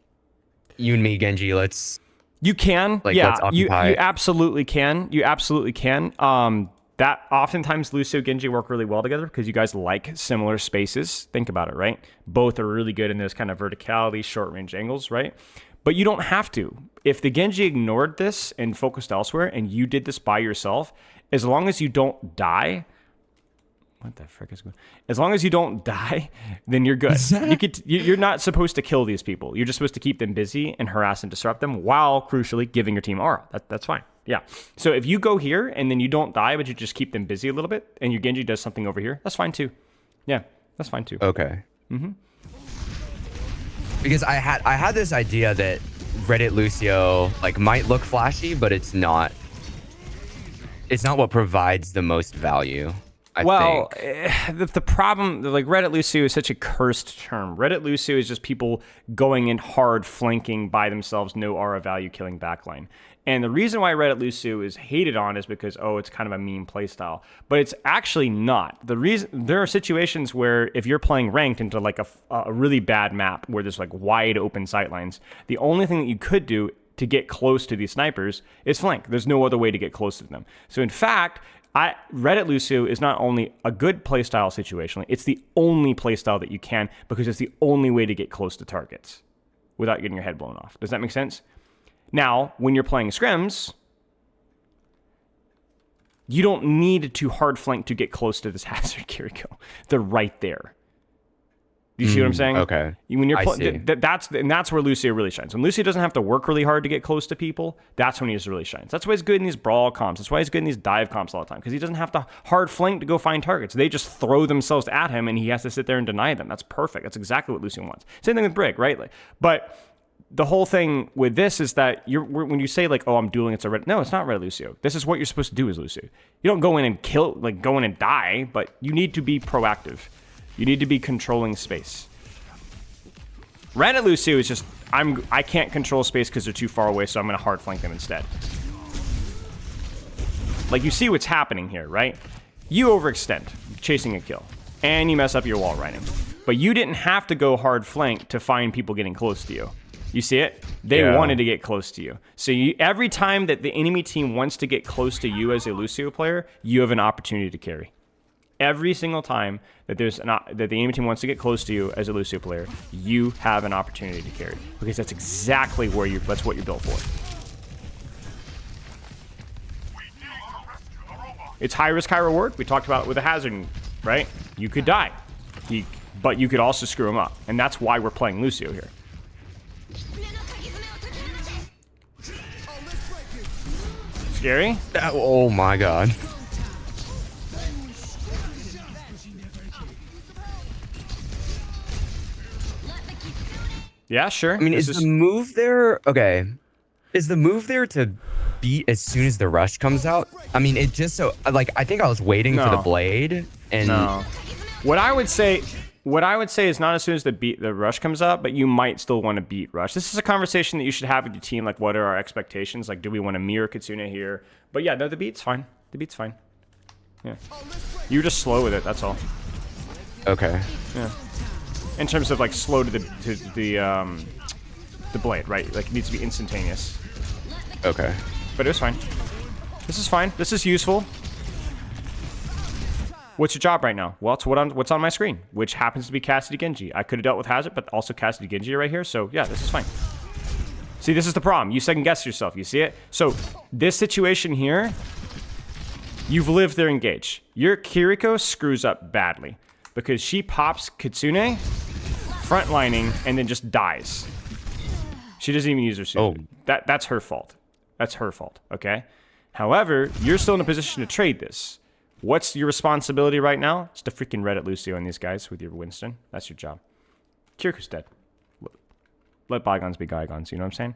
you and me, Genji, let's. You can, like, yeah. let's occupy. You absolutely can. You absolutely can. That oftentimes Lucio Genji work really well together because you guys like similar spaces. Think about it, right? Both are really good in those kind of verticality, short range angles, right? But you don't have to. If the Genji ignored this and focused elsewhere, and you did this by yourself, as long as you don't die. What the frick is going on? As long as you don't die, then you're good. You're not supposed to kill these people. You're just supposed to keep them busy and harass and disrupt them while, crucially, giving your team aura. That's fine. Yeah. So if you go here and then you don't die, but you just keep them busy a little bit, and your Genji does something over here, that's fine too. Yeah, that's fine too. Okay. Because I had this idea that Reddit Lucio like might look flashy, but it's not. It's not what provides the most value. The problem, like, Reddit Lucio is such a cursed term. Reddit Lucio is just people going in hard, flanking by themselves, no aura value, killing backline. And the reason why Reddit Lucio is hated on is because, it's kind of a meme playstyle. But it's actually not. The reason, there are situations where if you're playing ranked into like a really bad map where there's like wide open sightlines, the only thing that you could do to get close to these snipers is flank. There's no other way to get close to them. So in fact, Reddit Lucio is not only a good playstyle situationally, it's the only playstyle that you can, because it's the only way to get close to targets without getting your head blown off. Does that make sense? Now, when you're playing scrims, you don't need to hard flank to get close to this Hazard Kiriko. They're right there. Do you see what I'm saying? Okay. When you're I see. that's where Lucio really shines. When Lucio doesn't have to work really hard to get close to people, that's when he just really shines. That's why he's good in these brawl comps. That's why he's good in these dive comps all the time, because he doesn't have to hard flank to go find targets. They just throw themselves at him, and he has to sit there and deny them. That's perfect. That's exactly what Lucio wants. Same thing with Brig, right? But the whole thing with this is that when you say like, oh, I'm dueling, it's a red. No, it's not red Lucio. This is what you're supposed to do as Lucio. You don't go in and kill, like go in and die, but you need to be proactive. You need to be controlling space. Red at Lucio is just, I can't control space because they're too far away, so I'm going to hard flank them instead. Like, you see what's happening here, right? You overextend, chasing a kill, and you mess up your wall running. But you didn't have to go hard flank to find people getting close to you. You see it? They wanted to get close to you. So every time that the enemy team wants to get close to you as a Lucio player, you have an opportunity to carry. Every single time that that the enemy team wants to get close to you as a Lucio player, you have an opportunity to carry, because that's exactly where that's what you're built for. It's high risk, high reward. We talked about it with the hazard, right? You could die, but you could also screw him up, and that's why we're playing Lucio here. Scary? Oh my god. Yeah, sure. I mean, is the move there? Okay. Is the move there to beat as soon as the rush comes out? I mean, it just so like I think I was waiting for the blade and What I would say is not as soon as the rush comes up, but you might still want to beat rush. This is a conversation that you should have with your team. Like, what are our expectations? Like, do we want to mirror Kitsune here? But yeah, no, the beat's fine. The beat's fine. Yeah. You're just slow with it, that's all. Okay. Yeah. In terms of like slow to the blade, right? Like, it needs to be instantaneous. Okay. But it was fine. This is fine. This is useful. What's your job right now? Well, it's what's on my screen, which happens to be Cassidy Genji. I could have dealt with Hazard, but also Cassidy Genji right here. So yeah, this is fine. See, this is the problem. You second guess yourself. You see it? So this situation here, you've lived their engage. Your Kiriko screws up badly because she pops Kitsune, frontlining, and then just dies. She doesn't even use her suit. Oh. That's her fault. That's her fault, okay? However, you're still in a position to trade this. What's your responsibility right now? It's to freaking Reddit Lucio and these guys with your Winston. That's your job. Kiriku's dead. Let bygones be bygones, you know what I'm saying?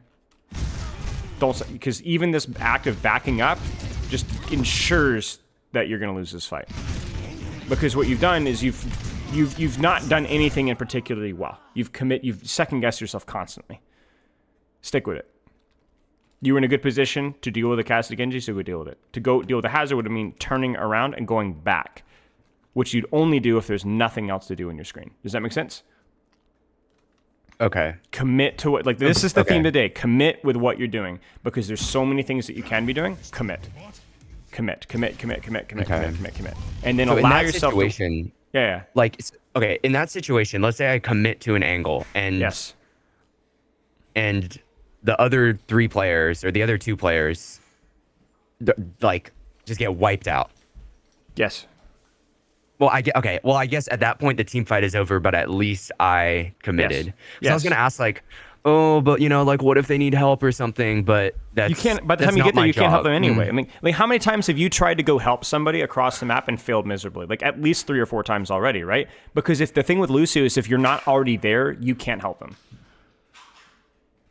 Don't, because even this act of backing up just ensures that you're going to lose this fight. Because what you've done is you've not done anything in particularly well. You've second guessed yourself constantly. Stick with it. You were in a good position to deal with the Cassidy Genji, so go deal with it. To go deal with the hazard would mean turning around and going back, which you'd only do if there's nothing else to do in your screen. Does that make sense? Okay. Commit to what, like, this is the theme today. Commit with what you're doing, because there's so many things that you can be doing. Commit. And then So allow in that yourself situation, yeah. like, okay, in that situation, let's say I commit to an angle and Yes. and the other 3 players or the other 2 players like just get wiped out. Yes. Well, I guess at that point the team fight is over, but at least I committed. Yes. So I was gonna ask like, oh, but you know, like, what if they need help or something? But that's You can't. By the that's time you not get there, my you can't help job. them anyway. I mean, like, how many times have you tried to go help somebody across the map and failed miserably? Like, at least 3 or 4 times already, right? Because if the thing with Lucio is if you're not already there, you can't help them.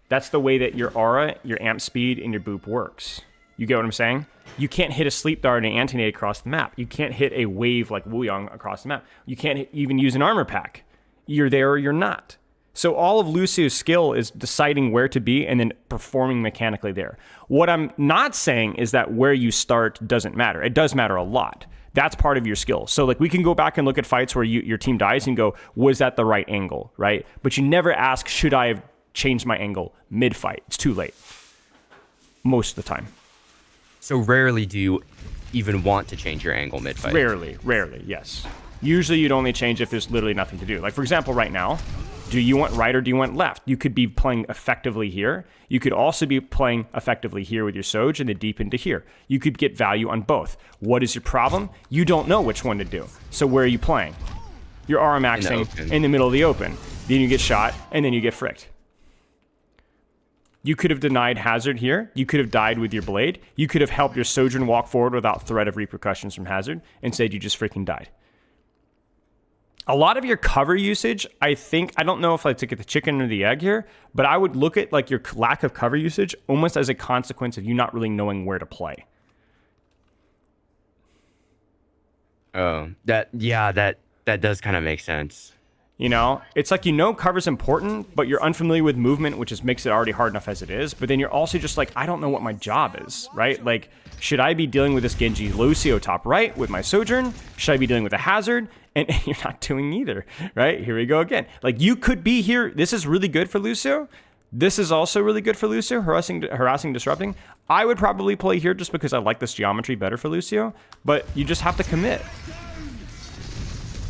That's the way that your aura, your amp speed, and your boop works. You get what I'm saying? You can't hit a sleep dart and an anti-nade across the map. You can't hit a wave like Wuyong across the map. You can't even use an armor pack. You're there or you're not. So all of Lucio's skill is deciding where to be and then performing mechanically there. What I'm not saying is that where you start doesn't matter. It does matter a lot. That's part of your skill. So like we can go back and look at fights where your team dies and go, was that the right angle, right? But you never ask, should I have changed my angle mid-fight? It's too late. Most of the time. So rarely do you even want to change your angle mid-fight. Rarely, yes. Usually you'd only change if there's literally nothing to do. Like, for example, right now, do you want right or do you want left? You could be playing effectively here. You could also be playing effectively here with your Soj and then deep into here. You could get value on both. What is your problem? You don't know which one to do. So where are you playing? You're RMaxing in the middle of the open. Then you get shot, and then you get fricked. You could have denied Hazard here. You could have died with your blade. You could have helped your Sojourn walk forward without threat of repercussions from Hazard. Instead, you just freaking died. A lot of your cover usage, I don't know if I took it the chicken or the egg here, but I would look at like your lack of cover usage almost as a consequence of you not really knowing where to play. Oh, that does kind of make sense. You know, it's like, cover's important, but you're unfamiliar with movement, which just makes it already hard enough as it is. But then you're also just like, I don't know what my job is, right? Like, should I be dealing with this Genji Lucio top right with my Sojourn? Should I be dealing with a Hazard? And you're not doing either, right? Here we go again. Like, you could be here. This is really good for Lucio. This is also really good for Lucio, harassing, disrupting. I would probably play here just because I like this geometry better for Lucio, but you just have to commit.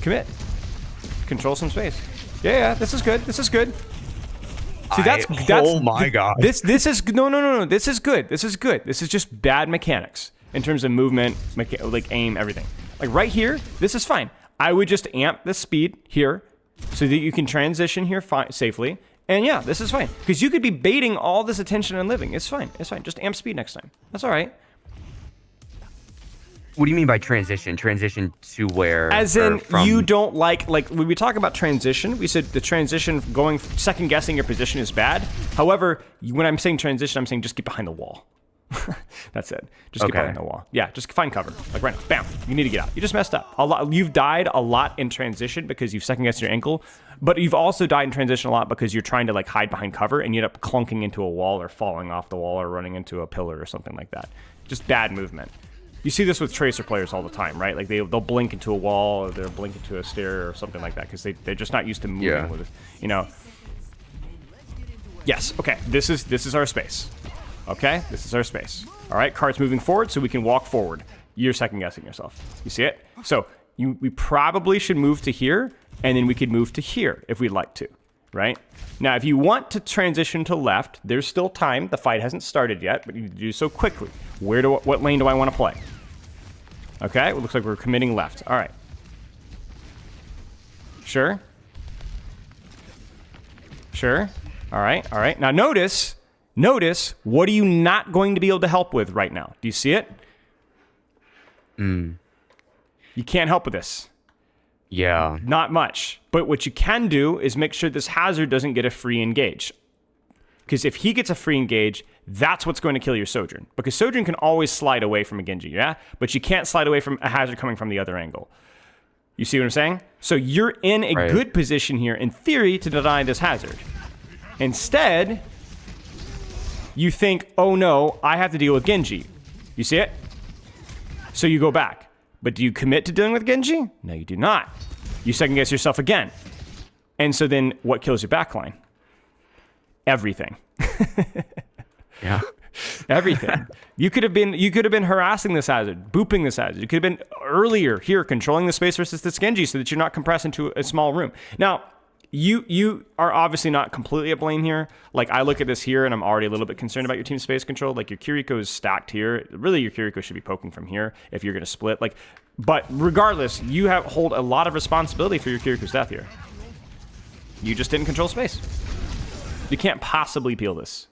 Commit. Control some space. Yeah, this is good. This is good. See, that's oh my god. This is no. This is good. This is good. This is just bad mechanics in terms of movement, like aim, everything. Like right here, this is fine. I would just amp the speed here so that you can transition here safely. And yeah, this is fine because you could be baiting all this attention and living. It's fine. It's fine. Just amp speed next time. That's all right. What do you mean by transition? Transition to where? As in, you don't like when we talk about transition, we said the transition going second guessing your position is bad. However, when I'm saying transition, I'm saying just get behind the wall. That's it. Just get behind the wall. Yeah, just find cover. Like right now, bam. You need to get out. You just messed up. You've died a lot in transition because you've second guessed your ankle, but you've also died in transition a lot because you're trying to like hide behind cover and you end up clunking into a wall or falling off the wall or running into a pillar or something like that. Just bad movement. You see this with Tracer players all the time, right? Like they'll blink into a wall or they'll blink into a stair or something like that because they're just not used to moving with it. Yes, okay, this is our space. Okay, this is our space. All right, cart's moving forward so we can walk forward. You're second guessing yourself. You see it? So we probably should move to here and then we could move to here if we'd like to, right? Now, if you want to transition to left, there's still time. The fight hasn't started yet, but you need to do so quickly. What lane do I want to play? Okay, it looks like we're committing left. All right. Sure. Sure. All right. Now notice, what are you not going to be able to help with right now? Do you see it? You can't help with this. Yeah. Not much. But what you can do is make sure this Hazard doesn't get a free engage. Because if he gets a free engage, that's what's going to kill your Sojourn. Because Sojourn can always slide away from a Genji, yeah? But you can't slide away from a Hazard coming from the other angle. You see what I'm saying? So you're in a good position here, in theory, to deny this Hazard. Instead, you think, oh no, I have to deal with Genji. You see it? So you go back. But do you commit to dealing with Genji? No, you do not. You second guess yourself again. And so then what kills your backline? Everything. Yeah. Everything. You could have been harassing this Hazard, booping this Hazard. You could have been earlier here controlling the space versus this Genji so that you're not compressed into a small room. Now, you are obviously not completely at blame here. Like, I look at this here and I'm already a little bit concerned about your team space control. Like, your Kiriko is stacked here. Really, your Kiriko should be poking from here if you're going to split. Like, but regardless, you hold a lot of responsibility for your Kiriko's death here. You just didn't control space. You can't possibly peel this.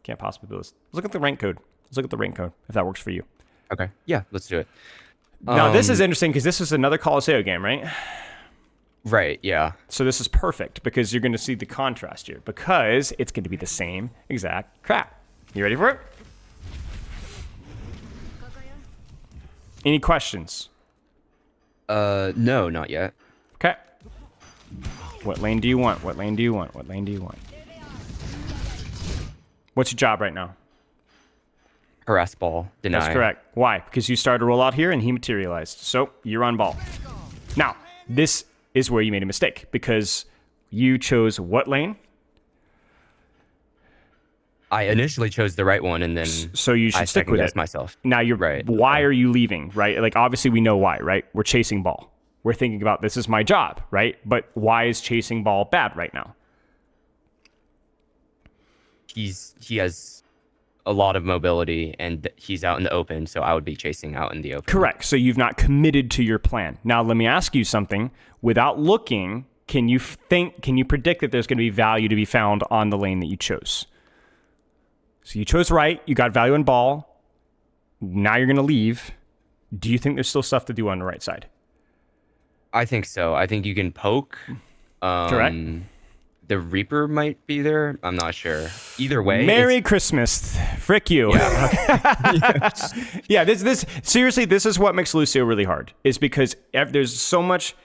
Can't possibly peel this. Let's look at the rank code. Let's look at the rank code, if that works for you. Okay. Yeah, let's do it. Now, this is interesting because this is another Colosseo game, right? Right, yeah. So this is perfect because you're going to see the contrast here because it's going to be the same exact crap. You ready for it? Any questions? No, not yet. Okay. What lane do you want? What lane do you want? What lane do you want? What's your job right now? Harass ball, deny. That's correct. Why? Because you started to roll out here and he materialized. So you're on ball. Now, this is where you made a mistake because you chose what lane? I initially chose the right one and then so you should stick with it. Myself. Now you're right. Why are you leaving? Right? Like obviously we know why, right? We're chasing ball. We're thinking about this is my job, right? But why is chasing ball bad right now? He has a lot of mobility, and he's out in the open, so I would be chasing out in the open. Correct. So you've not committed to your plan. Now, let me ask you something. Without looking, can you predict that there's going to be value to be found on the lane that you chose? So you chose right. You got value on ball. Now you're going to leave. Do you think there's still stuff to do on the right side? I think so. I think you can poke. Correct. The Reaper might be there. I'm not sure. Either way. Merry Christmas. Frick you. Yeah. Yeah, this seriously, this is what makes Lucio really hard. Is because there's so much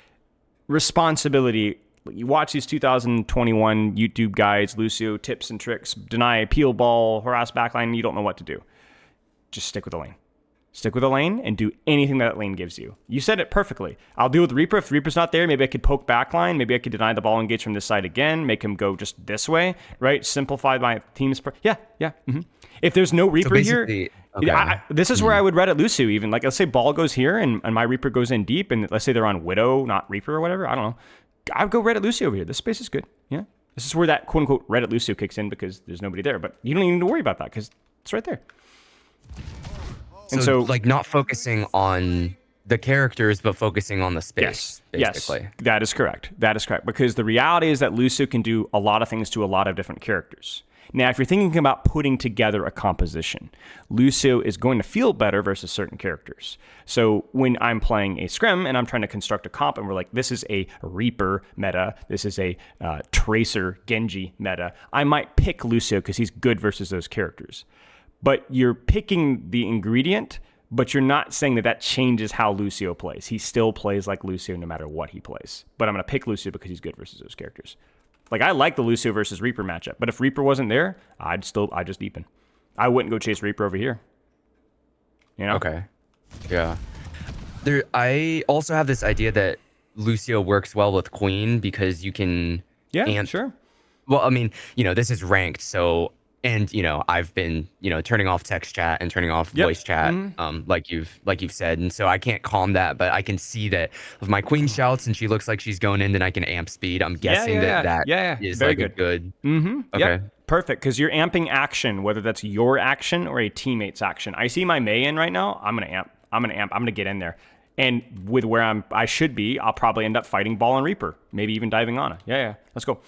responsibility. You watch these 2021 YouTube guides, Lucio tips and tricks, deny, peel ball, harass backline, you don't know what to do. Just stick with the lane. Stick with the lane and do anything that lane gives you. You said it perfectly. I'll deal with Reaper. If Reaper's not there, maybe I could poke backline. Maybe I could deny the ball engage from this side again, make him go just this way, right? Simplify my team's... Yeah. Mm-hmm. If there's no Reaper here... Okay. This is where I would Reddit Lucio even. Like, let's say ball goes here and my Reaper goes in deep, and let's say they're on Widow, not Reaper or whatever. I don't know. I would go Reddit Lucio over here. This space is good. Yeah. This is where that quote-unquote Reddit Lucio kicks in because there's nobody there. But you don't even need to worry about that because it's right there. And so, like, not focusing on the characters, but focusing on the space, basically. Yes, that is correct. That is correct. Because the reality is that Lucio can do a lot of things to a lot of different characters. Now, if you're thinking about putting together a composition, Lucio is going to feel better versus certain characters. So when I'm playing a scrim and I'm trying to construct a comp and we're like, this is a Reaper meta, this is a Tracer Genji meta, I might pick Lucio because he's good versus those characters. But you're picking the ingredient, but you're not saying that changes how Lucio plays. He still plays like Lucio no matter what he plays. But I'm going to pick Lucio because he's good versus those characters. Like, I like the Lucio versus Reaper matchup, but if Reaper wasn't there, I'd just deepen. I wouldn't go chase Reaper over here. You know? Okay. Yeah. I also have this idea that Lucio works well with Queen because you can... Yeah, sure. Well, I mean, this is ranked, so... And, I've been, turning off text chat and turning off voice chat, like you've said. And so I can't calm that, but I can see that if my Queen shouts and she looks like she's going in, then I can amp speed. I'm guessing that is very like good. a good. Okay. Yep. Perfect. Because you're amping action, whether that's your action or a teammate's action. I see my Mei in right now. I'm going to amp. I'm going to get in there. And with where I should be, I'll probably end up fighting ball and Reaper. Maybe even diving on it. Yeah. Let's go.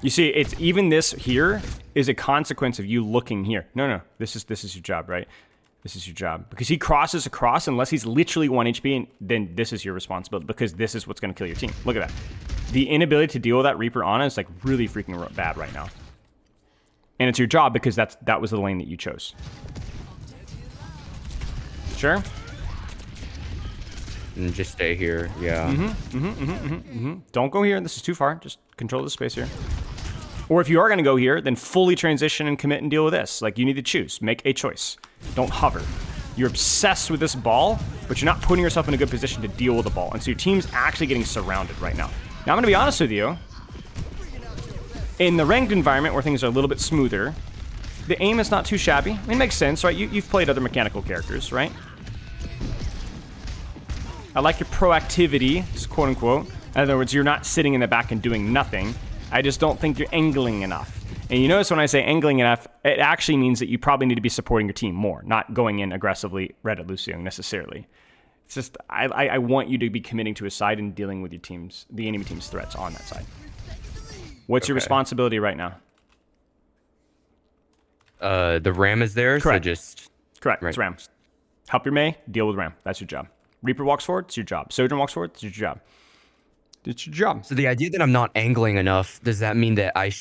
You see, it's even this here is a consequence of you looking here. No. This is your job, right? This is your job. Because he crosses across, unless he's literally 1 HP, and then this is your responsibility because this is what's going to kill your team. Look at that. The inability to deal with that Reaper Ana is like really freaking bad right now. And it's your job because that was the lane that you chose. Sure? And just stay here, yeah. Don't go here. This is too far. Just control the space here. Or if you are going to go here, then fully transition and commit and deal with this. Like, you need to choose. Make a choice. Don't hover. You're obsessed with this ball, but you're not putting yourself in a good position to deal with the ball. And so your team's actually getting surrounded right now. Now, I'm going to be honest with you. In the ranked environment where things are a little bit smoother, the aim is not too shabby. I mean, it makes sense, right? You've played other mechanical characters, right? I like your proactivity, quote unquote. In other words, you're not sitting in the back and doing nothing. I just don't think you're angling enough. And you notice when I say angling enough, it actually means that you probably need to be supporting your team more, not going in aggressively Reddit Lucio necessarily. It's just, I want you to be committing to a side and dealing with your team's, the enemy team's threats on that side. What's your responsibility right now? The Ram is there, Correct. So just... Correct, it's Ram. Help your Mei, deal with Ram. That's your job. Reaper walks forward, it's your job. Sojourn walks forward, it's your job. It's your job. So the idea that I'm not angling enough, does that mean that I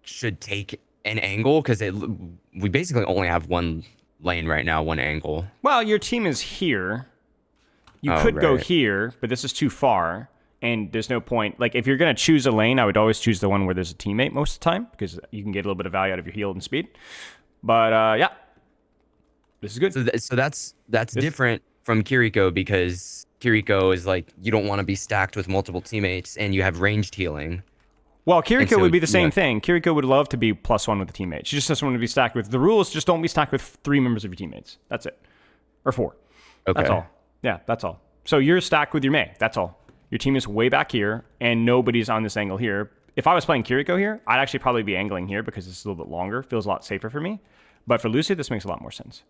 should take an angle? Because we basically only have one lane right now, one angle. Well, your team is here. You could go here, but this is too far. And there's no point. Like, if you're going to choose a lane, I would always choose the one where there's a teammate most of the time, because you can get a little bit of value out of your heal and speed. But, yeah. This is good. So that's different from Kiriko, because Kiriko is like, you don't want to be stacked with multiple teammates, and you have ranged healing. Well, Kiriko would be the same thing. Kiriko would love to be +1 with a teammate. She just doesn't want to be stacked with... The rule is just don't be stacked with 3 members of your teammates. That's it. Or 4. Okay. That's all. Yeah, that's all. So you're stacked with your Mei. That's all. Your team is way back here, and nobody's on this angle here. If I was playing Kiriko here, I'd actually probably be angling here because it's a little bit longer. Feels a lot safer for me. But for Lucio, this makes a lot more sense.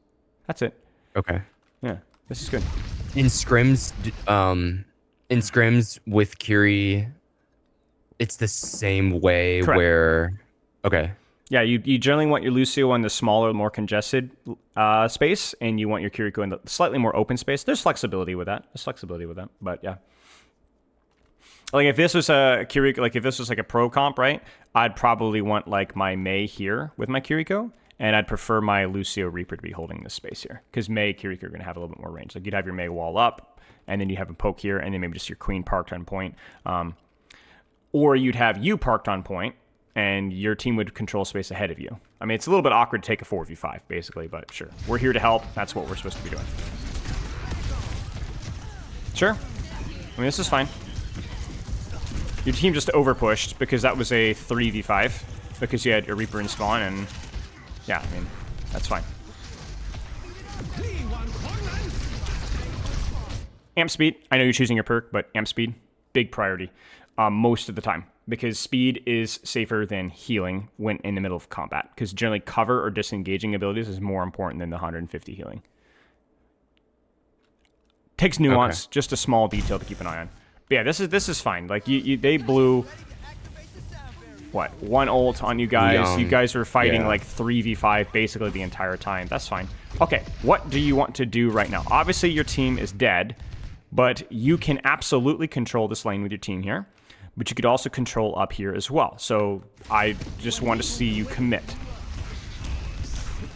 That's it. Okay. Yeah, this is good. In scrims, with Curie, it's the same way. Correct. Where. Okay. Yeah, you generally want your Lucio on the smaller, more congested space, and you want your Kiriko in the slightly more open space. There's flexibility with that. But yeah. Like if this was a Kiriko, like if this was like a pro comp, right? I'd probably want like my Mei here with my Kiriko, and I'd prefer my Lucio Reaper to be holding this space here, because Mei Kiriko are going to have a little bit more range. Like you'd have your Mei wall up, and then you have a poke here, and then maybe just your Queen parked on point, or you'd have you parked on point, and your team would control space ahead of you. I mean, it's a little bit awkward to take a 4v5 basically, but sure, we're here to help. That's what we're supposed to be doing. Sure. I mean, this is fine. Your team just overpushed because that was a 3v5 because you had a Reaper in spawn, and yeah, I mean, that's fine. Amp speed. I know you're choosing your perk, but amp speed, big priority most of the time, because speed is safer than healing when in the middle of combat, because generally cover or disengaging abilities is more important than the 150 healing. Takes nuance, okay. Just a small detail to keep an eye on. But yeah, this is fine. Like they blew what, one ult on you guys. You guys were fighting like 3v5 basically the entire time. That's fine. Okay, what do you want to do right now? Obviously your team is dead, but you can absolutely control this lane with your team here. But you could also control up here as well. So I just want to see you commit.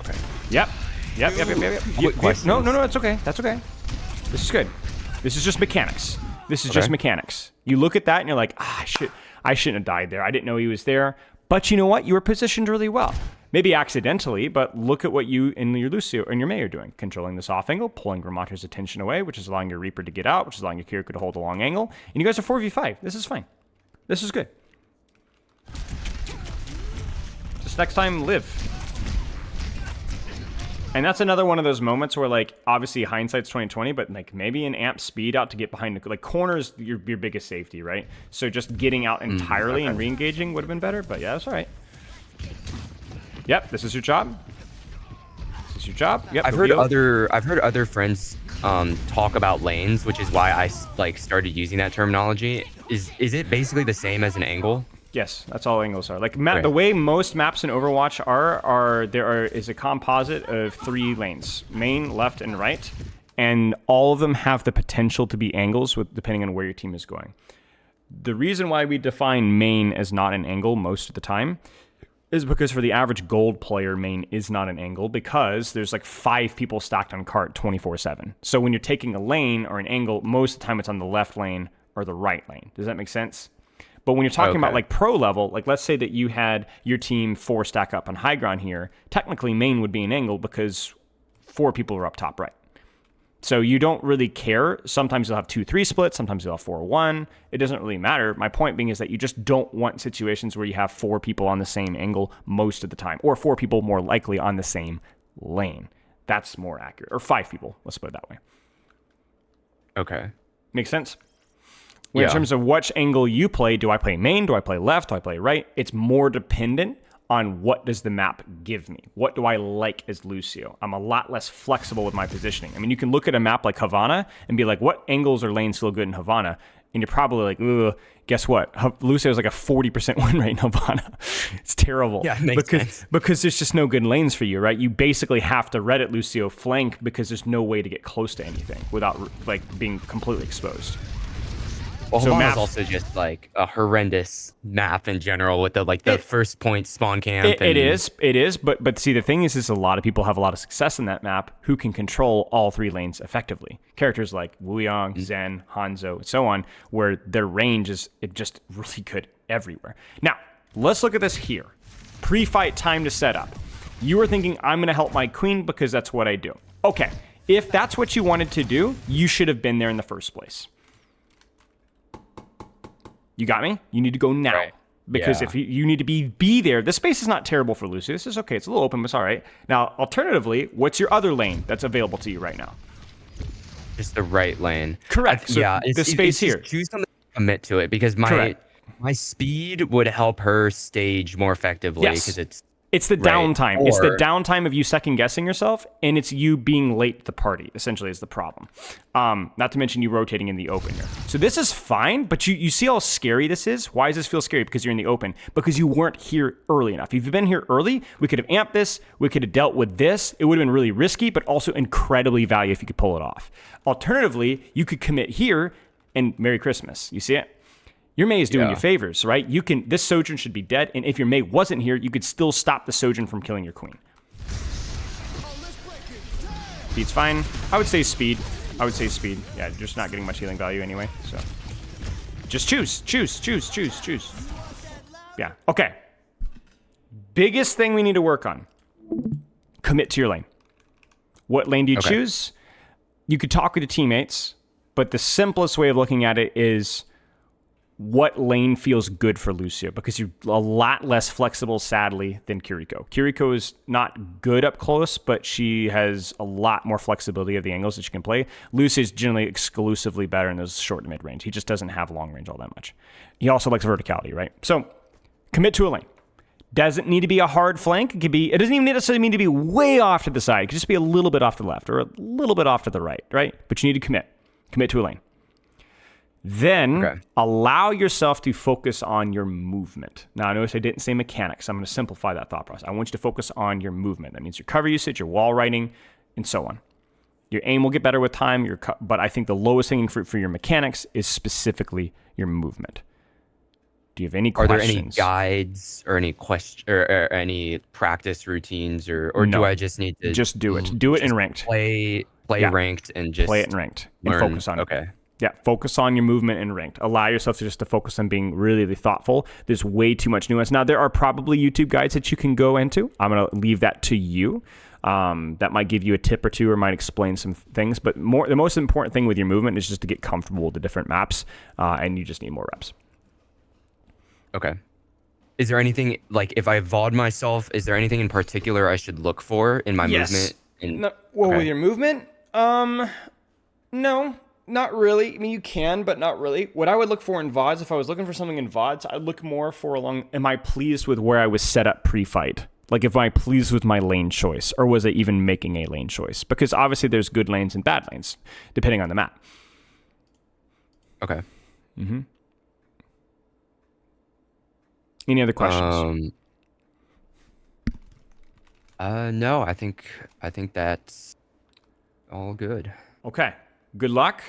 Okay. Yep. No, it's okay. That's okay. This is good. This is just mechanics. This is just mechanics. You look at that and you're like, I shouldn't have died there. I didn't know he was there. But you know what? You were positioned really well. Maybe accidentally, but look at what you and your Lucio and your Mei are doing. Controlling this off angle, pulling Ramater's attention away, which is allowing your Reaper to get out, which is allowing your Kiriko to hold a long angle. And you guys are 4v5. This is fine. This is good. Just next time, live. And that's another one of those moments where, like, obviously hindsight's 2020, but like maybe an amp speed out to get behind the, like, corners your biggest safety, right? So just getting out entirely and re-engaging would have been better, but yeah, that's all right. Yep, this is your job. This is your job. Yep. I've heard other friends talk about lanes, which is why I like started using that terminology. Is it basically the same as an angle? Yes, that's all angles are. Like the way most maps in Overwatch is a composite of 3 lanes: main, left, and right, and all of them have the potential to be angles depending on where your team is going. The reason why we define main as not an angle most of the time is because for the average gold player, main is not an angle because there's like 5 people stacked on cart 24/7. So when you're taking a lane or an angle, most of the time it's on the left lane or the right lane. Does that make sense? But when you're talking about like pro level, like let's say that you had your team 4 stack up on high ground here, technically main would be an angle because 4 people are up top right. So you don't really care. Sometimes you'll have 2-3 splits, sometimes you'll have 4-1. It doesn't really matter. My point being is that you just don't want situations where you have 4 people on the same angle most of the time, or 4 people more likely on the same lane. That's more accurate. Or 5 people, let's put it that way. Okay. Makes sense? In terms of which angle you play, do I play main? Do I play left? Do I play right? It's more dependent on what does the map give me. What do I like as Lucio? I'm a lot less flexible with my positioning. I mean, you can look at a map like Havana and be like, what angles or lanes feel good in Havana? And you're probably like, ugh, guess what? Lucio is like a 40% win rate in Havana. It's terrible. Yeah, it makes sense. Because there's just no good lanes for you, right? You basically have to Reddit Lucio flank because there's no way to get close to anything without like being completely exposed. Well, Havana's also just like a horrendous map in general with the first point spawn camp. It is. But see, the thing is a lot of people have a lot of success in that map who can control all 3 lanes effectively. Characters like Wu Yang, Zen, Hanzo, and so on, where their range is just really good everywhere. Now, let's look at this here. Pre-fight time to set up. You were thinking, I'm going to help my queen because that's what I do. Okay, if that's what you wanted to do, you should have been there in the first place. You got me? You need to go now. Right. Because if you need to be there, the space is not terrible for Lucio. This is okay. It's a little open, but it's all right. Now, alternatively, what's your other lane that's available to you right now? Just the right lane. Correct. So the space here. Choose something commit to it because Correct. my speed would help her stage more effectively because Yes. it's It's the right. downtime. It's the downtime of you second guessing yourself, and it's you being late to the party, essentially, is the problem. Not to mention you rotating in the open here. So this is fine, but you see how scary this is? Why does this feel scary? Because you're in the open. Because you weren't here early enough. If you've been here early, we could have amped this. We could have dealt with this. It would have been really risky, but also incredibly valuable if you could pull it off. Alternatively, you could commit here and Merry Christmas. You see it? Your May is doing you favors, right? This Sojourn should be dead, and if your May wasn't here, you could still stop the Sojourn from killing your queen. Speed's fine. I would say speed. Yeah, you're just not getting much healing value anyway, so. Just choose. Yeah, okay. Biggest thing we need to work on. Commit to your lane. What lane do you choose? You could talk with your teammates, but the simplest way of looking at it is what lane feels good for Lucio, because you're a lot less flexible, sadly, than Kiriko. Kiriko is not good up close, but she has a lot more flexibility of the angles that she can play. Lucio is generally exclusively better in those short to mid range. He just doesn't have long range all that much. He also likes verticality, right? So commit to a lane. Doesn't need to be a hard flank. It doesn't even necessarily mean to be way off to the side. It could just be a little bit off to the left or a little bit off to the right, right? But you need to commit. Commit to a lane. Then allow yourself to focus on your movement. Now, I notice I didn't say mechanics. I'm going to simplify that thought process. I want you to focus on your movement. That means your cover usage, your wall riding, and so on. Your aim will get better with time, but I think the lowest hanging fruit for your mechanics is specifically your movement. Do you have any questions? Are there any guides or any or any practice routines, or no, do I just need to just do it? Do it in ranked. Play ranked and just play it in ranked learn. And focus on it. Okay. Yeah, focus on your movement and ranked. Allow yourself to focus on being really, really thoughtful. There's way too much nuance. Now, there are probably YouTube guides that you can go into. I'm going to leave that to you. That might give you a tip or two or might explain some things. But the most important thing with your movement is just to get comfortable with the different maps, and you just need more reps. Okay. Is there anything, like, if I VOD myself, is there anything in particular I should look for in my movement? With your movement? No. Not really. I mean, you can, but not really. What I would look for in VODs, if I was looking for something in VODs, I'd look more for am I pleased with where I was set up pre-fight? Like, if I pleased with my lane choice, or was I even making a lane choice? Because obviously there's good lanes and bad lanes, depending on the map. Okay. Mm-hmm. Any other questions? No, I think that's all good. Okay. Good luck.